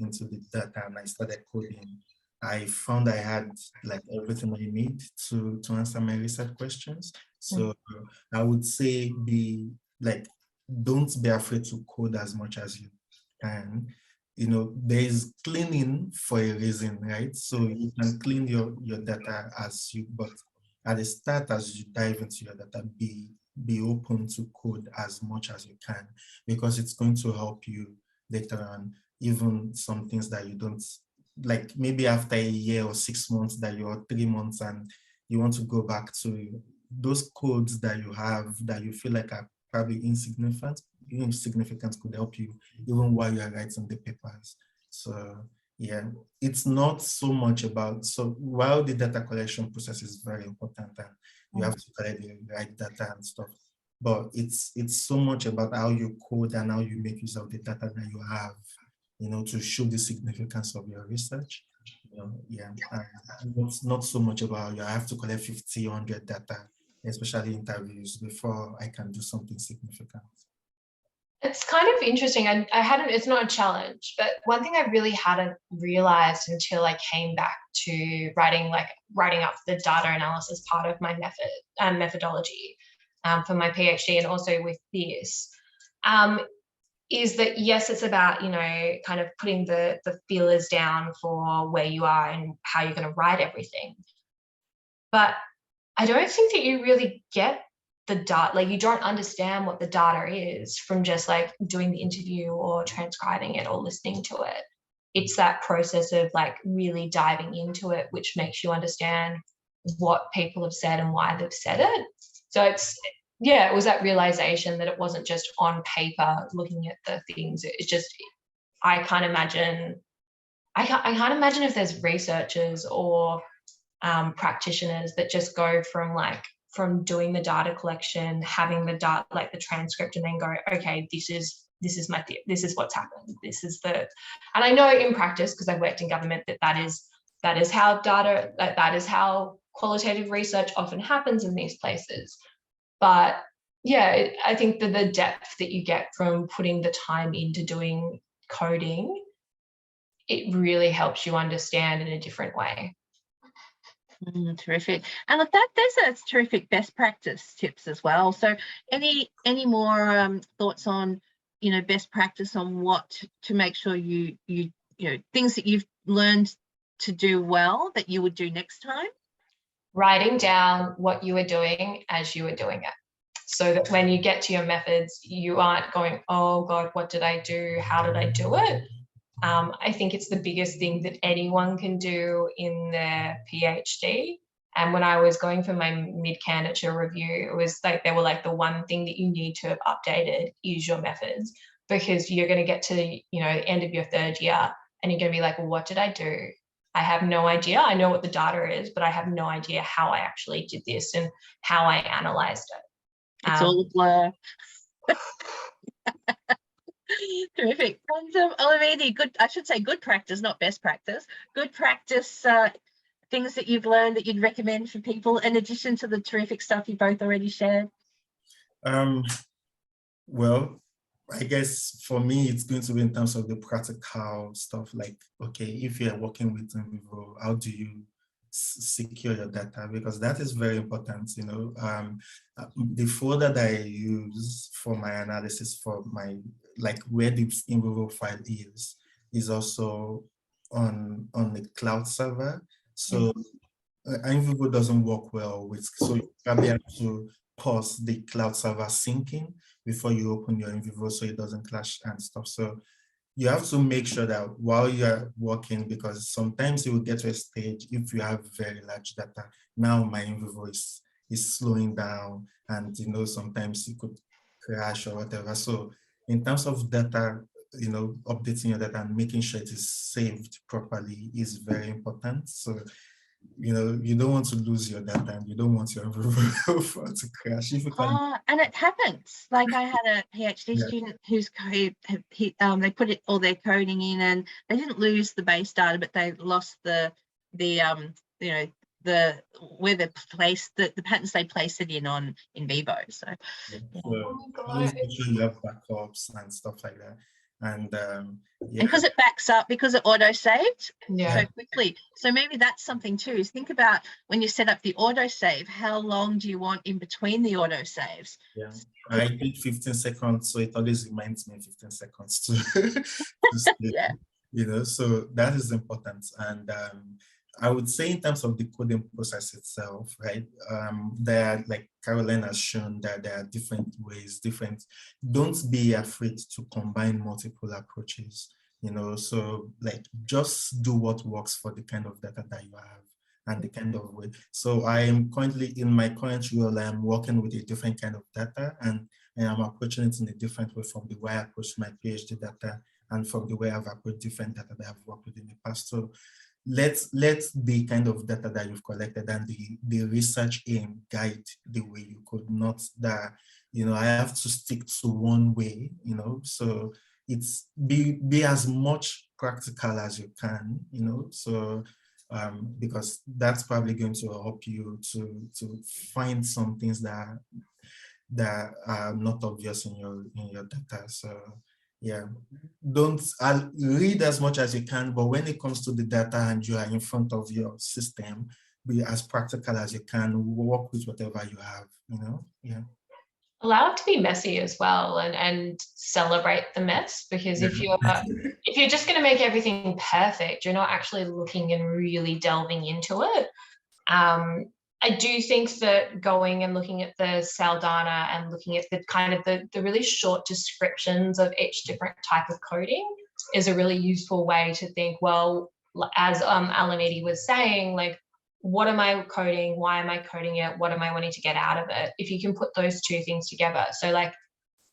data and I started coding, I found I had like everything I need to answer my research questions. So I would say don't be afraid to code as much as you can. You know, there is cleaning for a reason, right? So you can clean your data but at the start, as you dive into your data, be open to code as much as you can, because it's going to help you later on, even some things that you don't, like maybe after a year or 6 months that you're 3 months and you want to go back to those codes that you have that you feel like are probably insignificant could help you even while you're writing the papers. So yeah, it's not so much about, so while the data collection process is very important and you have to collect the right data and stuff, but it's so much about how you code and how you make use of the data that you have, you know, to show the significance of your research. You know, yeah, it's not so much about I have to collect 50, 100 data, especially interviews, before I can do something significant. It's kind of interesting. I hadn't, it's not a challenge, but one thing I really hadn't realized until I came back to writing up the data analysis part of my methodology for my PhD and also with this, is that yes, it's about, you know, kind of putting the feelers down for where you are and how you're going to write everything. But I don't think that you really get the data, like you don't understand what the data is from just like doing the interview or transcribing it or listening to it. It's that process of like really diving into it, which makes you understand what people have said and why they've said it. So it was that realization that it wasn't just on paper looking at the things. It's just, I can't imagine if there's researchers or practitioners that just go from doing the data collection, having the data, like the transcript, and then go, okay, this is what's happened. And I know in practice, because I worked in government, that is how qualitative research often happens in these places. But yeah, I think that the depth that you get from putting the time into doing coding, it really helps you understand in a different way. Terrific. And look, there's a terrific best practice tips as well. So any more thoughts on you know, best practice on what to make sure you know, things that you've learned to do well that you would do next time? Writing down what you were doing as you were doing it, so that when you get to your methods, you aren't going, oh God, what did I do? How did I do it? I think it's the biggest thing that anyone can do in their PhD. And when I was going for my mid-candidature review, it was like, they were like, the one thing that you need to have updated is your methods, because you're going to get to, you know, the end of your third year and you're going to be like, well, what did I do? I have no idea. I know what the data is, but I have no idea how I actually did this and how I analyzed it. It's all a blur. Terrific. And Olamide, I should say good practice, not best practice. Good practice, things that you've learned that you'd recommend for people in addition to the terrific stuff you both already shared. Well, I guess for me, it's going to be in terms of the practical stuff, like, okay, if you're working with NVivo, how do you secure your data? Because that is very important, you know. The folder that I use for my analysis, for my, like where the NVivo file is also on the cloud server. So NVivo doesn't work well with, so you probably have to pause the cloud server syncing before you open your NVivo so it doesn't clash and stuff. So you have to make sure that while you're working, because sometimes you will get to a stage, if you have very large data, now my NVivo is slowing down, and you know, sometimes it could crash or whatever. So in terms of data, you know, updating your data and making sure it is saved properly is very important. So, you know, you don't want to lose your data and you don't want your NVivo to crash. If you can. And it happens. Like I had a PhD student whose code, they put all their coding in and they didn't lose the base data, but they lost the you know, where they placed the patterns they placed it in Vivo. So, Always make sure you have backups and stuff like that. And because it backs up, because it auto saved so quickly. So maybe that's something too, is think about when you set up the auto save, how long do you want in between the auto saves? Yeah, I did 15 seconds, so it always reminds me 15 seconds to yeah, you know, so that is important. And I would say in terms of the coding process itself, right, there are, like Caroline has shown, that there are different ways, don't be afraid to combine multiple approaches, you know, so like just do what works for the kind of data that you have and the kind of way. So I am currently, in my current role, I am working with a different kind of data, and I'm approaching it in a different way from the way I approach my PhD data and from the way I've approached different data that I've worked with in the past. So let the kind of data that you've collected and the research aim guide the way you could, not that, you know, I have to stick to one way, you know. So it's be as much practical as you can, you know, so because that's probably going to help you to find some things that are not obvious in your data. So yeah, I'll read as much as you can, but when it comes to the data and you are in front of your system, be as practical as you can, work with whatever you have, you know. Yeah, allow it to be messy as well, and celebrate the mess, because if you're just going to make everything perfect, you're not actually looking and really delving into it. I do think that going and looking at the Saldana and looking at the kind of the really short descriptions of each different type of coding is a really useful way to think, well, as Alamedi was saying, like, what am I coding? Why am I coding it? What am I wanting to get out of it? If you can put those two things together. So like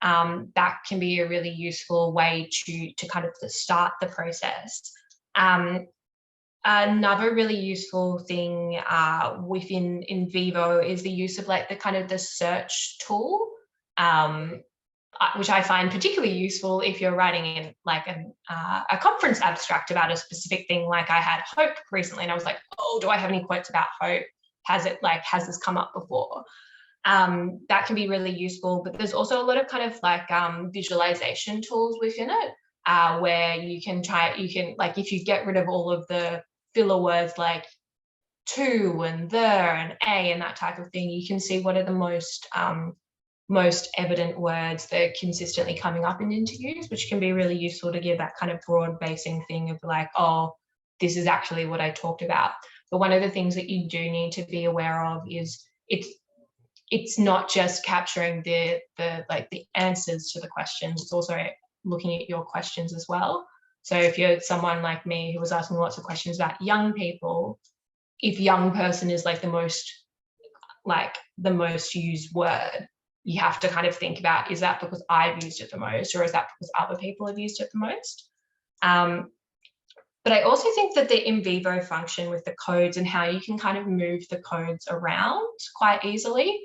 that can be a really useful way to kind of start the process. Another really useful thing within NVivo is the use of like the kind of the search tool, which I find particularly useful if you're writing in like a conference abstract about a specific thing. Like I had hope recently and I was like, oh, do I have any quotes about hope? Has this come up before? That can be really useful, but there's also a lot of kind of like visualization tools within it where you can like, if you get rid of all of the filler words like to and the and a and that type of thing, you can see what are the most most evident words that are consistently coming up in interviews, which can be really useful to give that kind of broad basing thing of like, oh, this is actually what I talked about. But one of the things that you do need to be aware of is it's not just capturing the answers to the questions, it's also looking at your questions as well. So if you're someone like me who was asking lots of questions about young people, if young person is like the most used word, you have to kind of think about, is that because I've used it the most, or is that because other people have used it the most? But I also think that the NVivo function with the codes and how you can kind of move the codes around quite easily,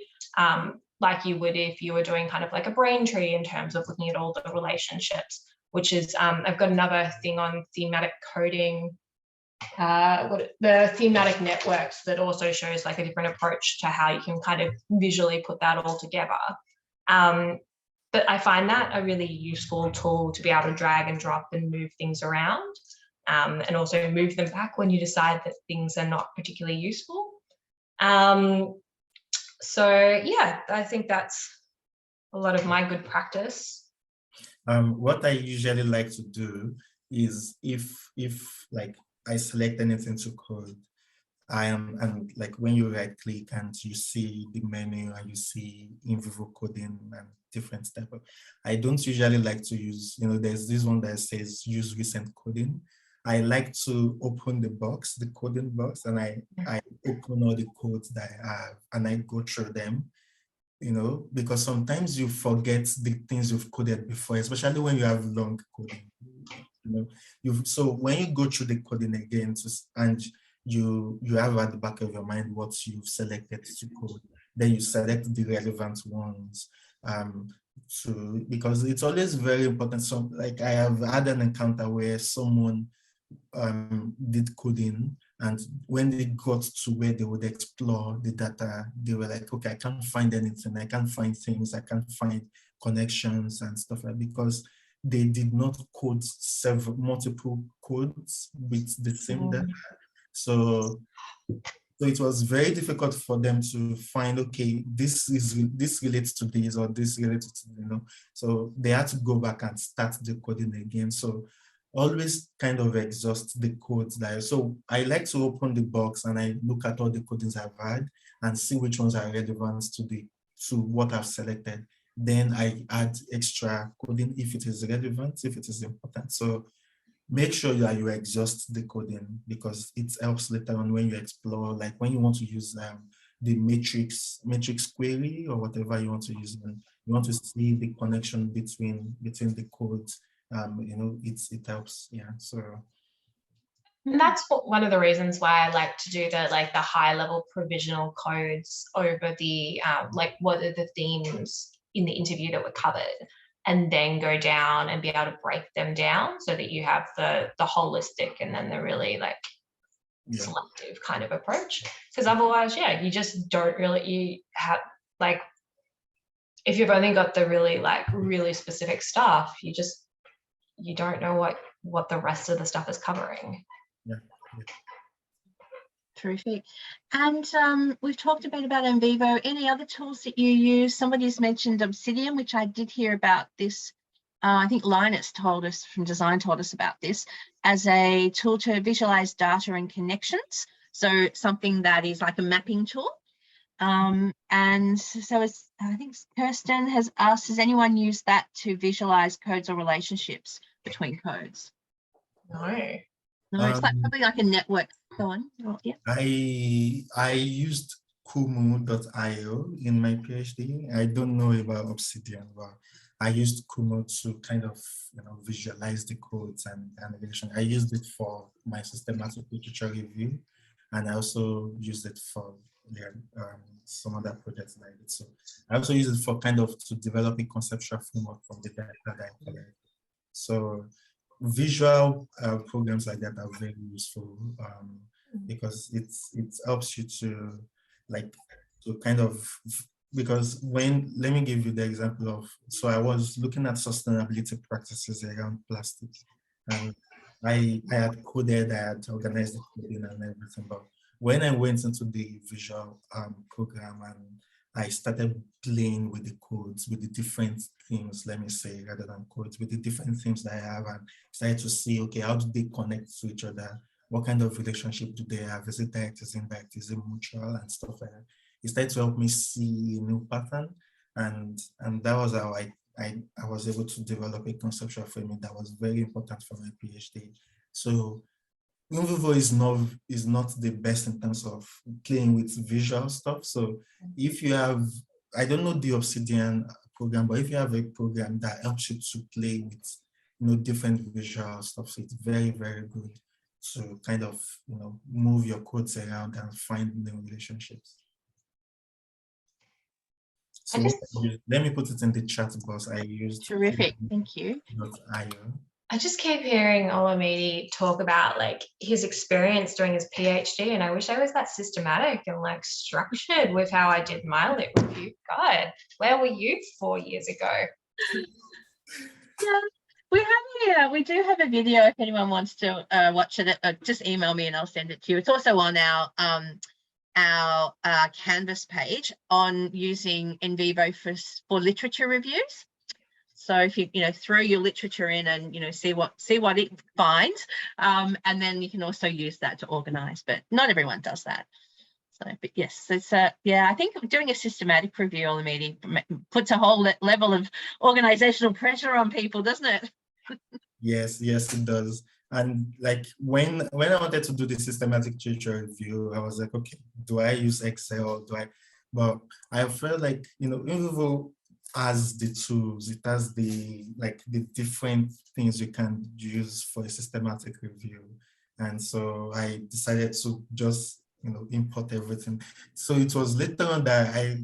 like you would if you were doing kind of like a brain tree in terms of looking at all the relationships, which is, I've got another thing on thematic coding, the thematic networks, that also shows like a different approach to how you can kind of visually put that all together. But I find that a really useful tool to be able to drag and drop and move things around, and also move them back when you decide that things are not particularly useful. So yeah, I think that's a lot of my good practice. What I usually like to do is if like I select anything to code, and like when you right click and you see the menu and you see NVivo coding and different stuff, I don't usually like to use, there's this one that says use recent coding. I like to open the box, the coding box, and I open all the codes that I have and I go through them, because sometimes you forget the things you've coded before, especially when you have long coding. So when you go through the coding again, and you have at the back of your mind what you've selected to code, then you select the relevant ones. Because it's always very important. So like I have had an encounter where someone did coding, and when they got to where they would explore the data, they were like, okay, I can't find anything, I can't find things, I can't find connections and stuff like that, because they did not code multiple codes with the same data. So it was very difficult for them to find, okay, this relates to this, or this relates to, so they had to go back and start the coding again. So always kind of exhaust the codes there. So I like to open the box and I look at all the codings I've had and see which ones are relevant to what I've selected. Then I add extra coding if it is relevant, if it is important. So make sure that you exhaust the coding, because it helps later on when you explore, like when you want to use the matrix query or whatever you want to use, and you want to see the connection between the codes. It helps. Yeah. So. And that's one of the reasons why I like to do the high level provisional codes over the what are the themes in the interview that were covered, and then go down and be able to break them down so that you have the holistic and then the really selective kind of approach. Because otherwise, you just don't really have if you've only got the really specific stuff, you don't know what the rest of the stuff is covering. Yeah. Terrific. And we've talked a bit about NVivo. Any other tools that you use? Somebody's mentioned Obsidian, which I did hear about this. I think Linus from Design told us about this as a tool to visualize data and connections. So something that is like a mapping tool. And so I think Kirsten has asked, has anyone used that to visualize codes or relationships between codes? No, it's probably like a network. Go on. Yeah. I used Kumu.io in my PhD. I don't know about Obsidian, but I used Kumu to kind of visualize the codes and animation. I used it for my systematic literature review, and I also used it for some other projects like it. So I also use it for kind of to develop a conceptual framework from the data that I collect. So visual programs like that are very useful because it helps you to kind of, because let me give you the example of, so I was looking at sustainability practices around plastic, and I had coded, I had organized the coding and everything, but when I went into the visual program and I started playing with the codes, with the different themes, let me say, rather than codes, with the different themes that I have, and started to see, okay, how do they connect to each other? What kind of relationship do they have? Is it direct, is it indirect, is it mutual, and stuff like that. It started to help me see a new pattern, and that was how I was able to develop a conceptual framing that was very important for my PhD. So NVivo is not the best in terms of playing with visual stuff. So if you have, I don't know the Obsidian program, but if you have a program that helps you to play with different visual stuff, so it's very, very good to kind of move your codes around and find new relationships. So let me put it in the chat box. I used terrific. Thank you. .io. I just keep hearing Olamide talk about like his experience doing his PhD, and I wish I was that systematic and like structured with how I did my lit review. God, where were you 4 years ago? Yeah, we do have a video if anyone wants to watch it. Just email me and I'll send it to you. It's also on our Canvas page on using NVivo for literature reviews. So if you throw your literature in and see what it finds, and then you can also use that to organize. But not everyone does that. So, but yes, it's I think doing a systematic review, Olamide, puts a whole level of organizational pressure on people, doesn't it? Yes, it does. And like when I wanted to do the systematic literature review, I was like, okay, do I use Excel? But I felt like, NVivo has the tools, it has the different things you can use for a systematic review. And so I decided to just import everything. So it was later on that I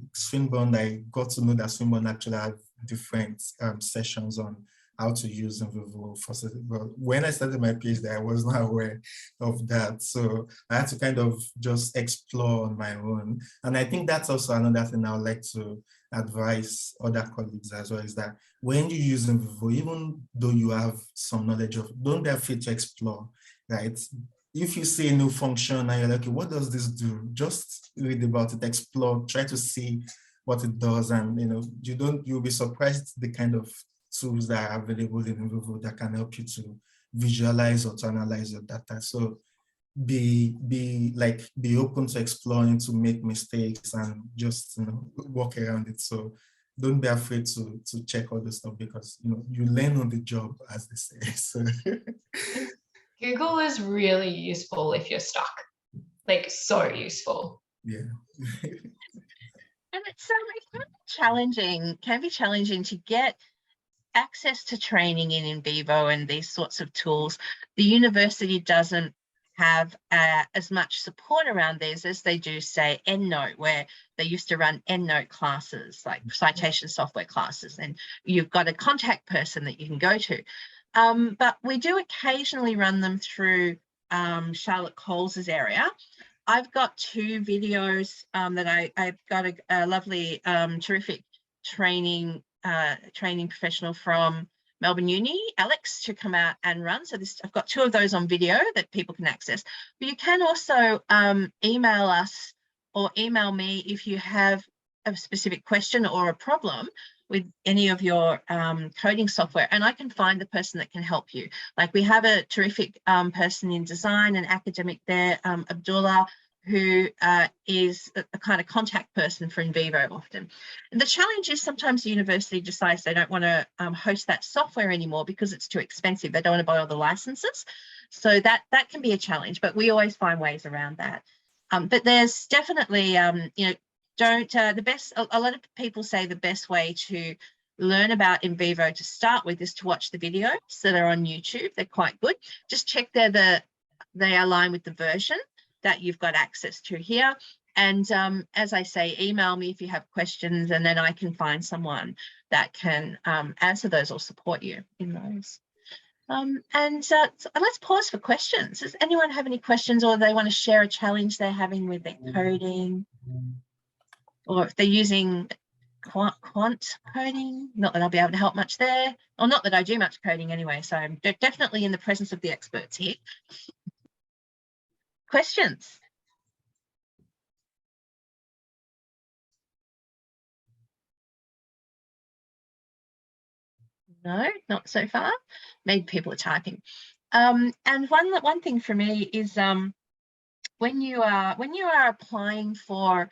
got to know that Swinburne actually had different sessions on how to use NVivo for, but when I started my PhD, I was not aware of that. So I had to kind of just explore on my own. And I think that's also another thing I would like to advise other colleagues as well, is that when you use NVivo, even though you have some knowledge of, don't be afraid to explore, right? If you see a new function and you're like, okay, what does this do? Just read about it, explore, try to see what it does. And you'll be surprised the kind of tools that are available in NVivo that can help you to visualize or to analyze your data. So be open to exploring, to make mistakes, and just walk around it. So don't be afraid to check all the stuff, because you learn on the job, as they say. So Google is really useful if you're stuck, like so useful. Yeah. And it's can be challenging to get access to training in NVivo and these sorts of tools. The university doesn't have as much support around these as they do, say, EndNote, where they used to run EndNote classes, like citation software classes, and you've got a contact person that you can go to. But we do occasionally run them through Charlotte Coles's area. I've got 2 videos that I've got a lovely, terrific training professional from Melbourne Uni, Alex, to come out and run. So I've got 2 of those on video that people can access. But you can also email us or email me if you have a specific question or a problem with any of your coding software, and I can find the person that can help you. Like, we have a terrific person in design, an academic there, Abdullah, who is a kind of contact person for NVivo often. And the challenge is sometimes the university decides they don't want to host that software anymore because it's too expensive. They don't want to buy all the licenses. So that can be a challenge, but we always find ways around that. But there's definitely, the best, a lot of people say the best way to learn about NVivo to start with is to watch the videos that are on YouTube. They're quite good. Just check they align with the version that you've got access to here. And as I say, email me if you have questions, and then I can find someone that can answer those or support you in those. So let's pause for questions. Does anyone have any questions, or they want to share a challenge they're having with their coding, or if they're using quant coding? Not that I'll be able to help much there, or not that I do much coding anyway, so I'm definitely in the presence of the experts here. Questions? No, not so far. Maybe people are typing. And one thing for me is when you are applying for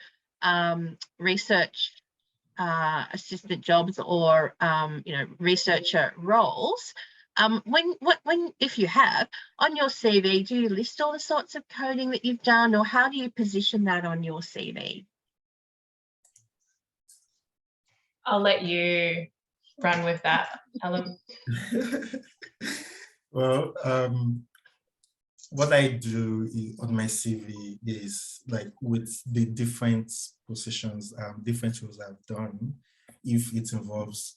research assistant jobs or researcher roles, if you have on your CV, do you list all the sorts of coding that you've done, or how do you position that on your CV? I'll let you run with that, Helen. Well, what I do on my CV is like with the different positions, different roles I've done, if it involves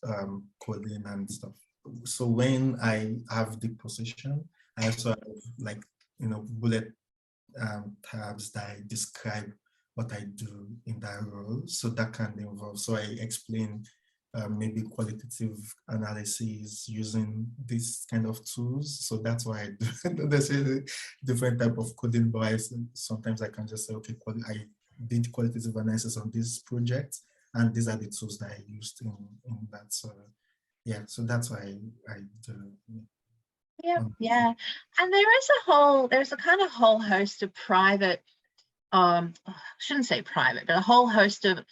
coding and stuff. So when I have the position, I also have like, bullet tabs that I describe what I do in that role. So that can involve, so I explain maybe qualitative analysis using this kind of tools. So that's why I do there's a different type of coding, but sometimes I can just say, okay, I did qualitative analysis on this project, and these are the tools that I used in that. So yeah, so that's why I do. Yeah. And there's a kind of whole host of private, I shouldn't say private, but a whole host of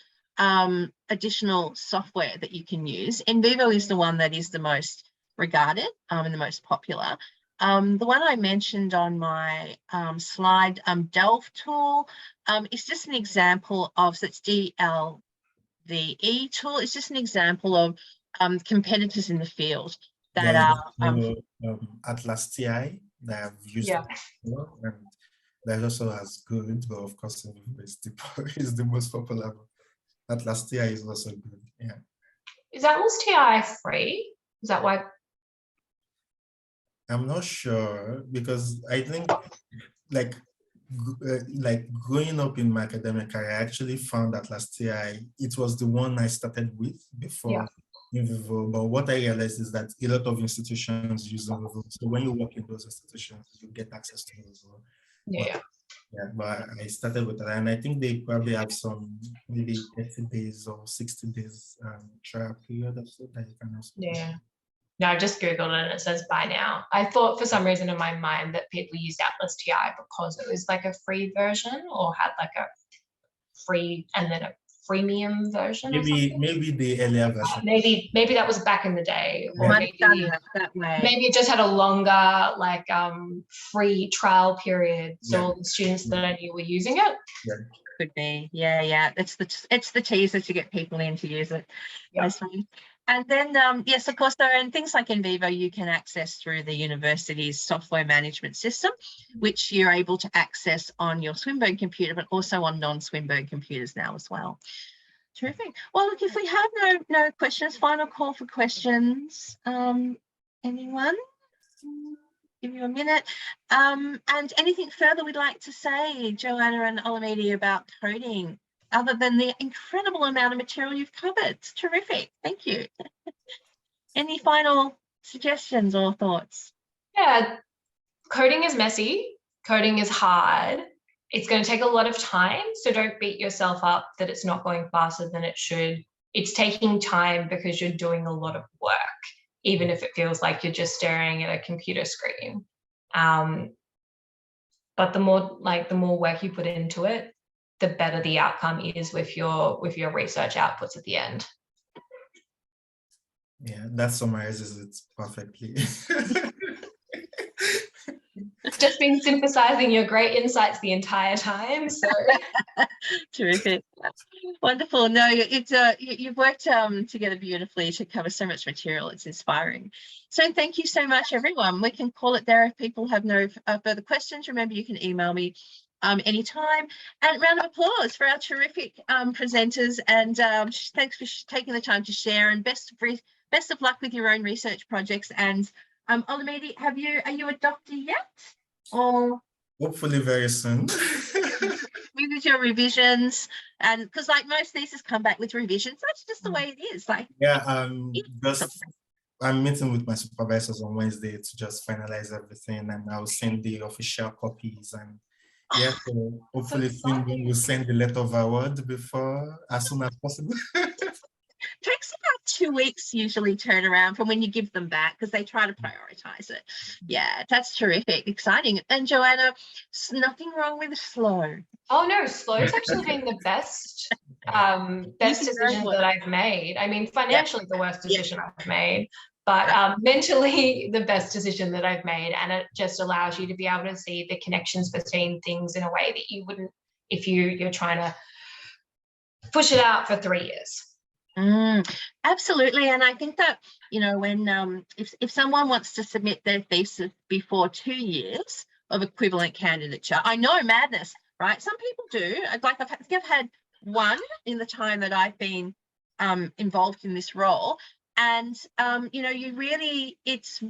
additional software that you can use. NVivo is the one that is the most regarded and the most popular. The one I mentioned on my slide, Delve tool, is just an example of, so it's DLVE tool. It's just an example of competitors in the field that are Atlas TI that I've used before, and that also has good, but of course is the most popular. Atlas TI is also good. Yeah. Is Atlas TI free? Is that why? I'm not sure, because I think like growing up in my academic career, I actually found Atlas TI. It was the one I started with before NVivo, but what I realized is that a lot of institutions use NVivo. So when you work in those institutions, you get access to NVivo. Yeah, but I started with that, and I think they probably have some maybe 30 days or 60 days trial period or so that you can also. Yeah. No, I just Googled it and it says buy now. I thought for some reason in my mind that people used Atlas TI because it was like a free version, or had like a free and then a freemium version. Maybe the earlier version. Maybe that was back in the day, or maybe it just had a longer like free trial period, so all the students that I knew were using it. Yeah. Could be, yeah. It's the teaser to get people in to use it. Yeah. And then, yes, of course, and things like NVivo you can access through the university's software management system, which you're able to access on your Swinburne computer, but also on non-Swinburne computers now as well. Terrific. Well, look, if we have no questions, final call for questions. Anyone? Give you a minute. And anything further we'd like to say, Joanna and Olamide, about coding, other than the incredible amount of material you've covered? It's terrific. Thank you. Any final suggestions or thoughts? Yeah, coding is messy. Coding is hard. It's going to take a lot of time, so don't beat yourself up that it's not going faster than it should. It's taking time because you're doing a lot of work, even if it feels like you're just staring at a computer screen. But the more work you put into it, the better the outcome is with your research outputs at the end. Yeah, that summarizes it perfectly. Just been synthesizing your great insights the entire time. So terrific, wonderful. No, it's you've worked together beautifully to cover so much material. It's inspiring. So thank you so much, everyone. We can call it there if people have no further questions. Remember, you can email me anytime. And round of applause for our terrific presenters. And thanks for taking the time to share. And best of luck with your own research projects. And Olamide, are you a doctor yet? Or hopefully very soon. with your revisions, and because like most theses come back with revisions, that's just the way it is. Like I'm meeting with my supervisors on Wednesday to just finalize everything, and I'll send the official copies. And yeah, so hopefully we'll send the letter of award as soon as possible. Takes about 2 weeks usually turn around from when you give them back, because they try to prioritize it. Yeah, that's terrific, exciting. And Joanna, nothing wrong with slow. Oh no, slow's actually been the best decision that I've made. I mean, financially the worst decision I've made, but mentally the best decision that I've made. And it just allows you to be able to see the connections between things in a way that you wouldn't if you're trying to push it out for 3 years. Absolutely. And I think that, you know, when if someone wants to submit their thesis before 2 years of equivalent candidature, I know, madness, right? Some people do. Like I've had one in the time that I've been involved in this role. And, you know, it's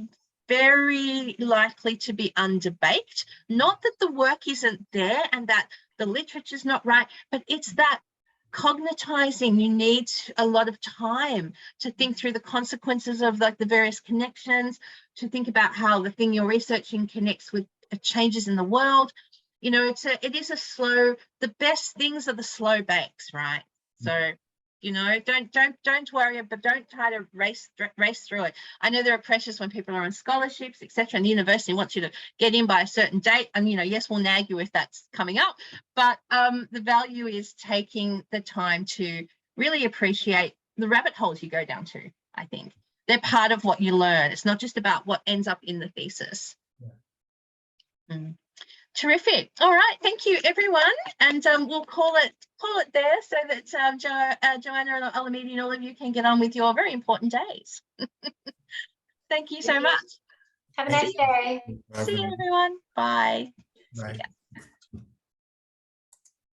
very likely to be underbaked. Not that the work isn't there and that the literature's not right, but it's that cognitizing. You need a lot of time to think through the consequences of like the various connections, to think about how the thing you're researching connects with changes in the world. You know, it is a slow, the best things are the slow bakes, right? So, you know, don't worry, but don't try to race through it. I know there are pressures when people are on scholarships, etc., and the university wants you to get in by a certain date. And, you know, yes, we'll nag you if that's coming up, but the value is taking the time to really appreciate the rabbit holes you go down to. I think they're part of what you learn. It's not just about what ends up in the thesis. Yeah. Terrific. All right, thank you everyone, and we'll call it there so that Joanna and Alameda and all of you can get on with your very important days. Thank you so much. Have a nice day. See you everyone. Bye. Bye.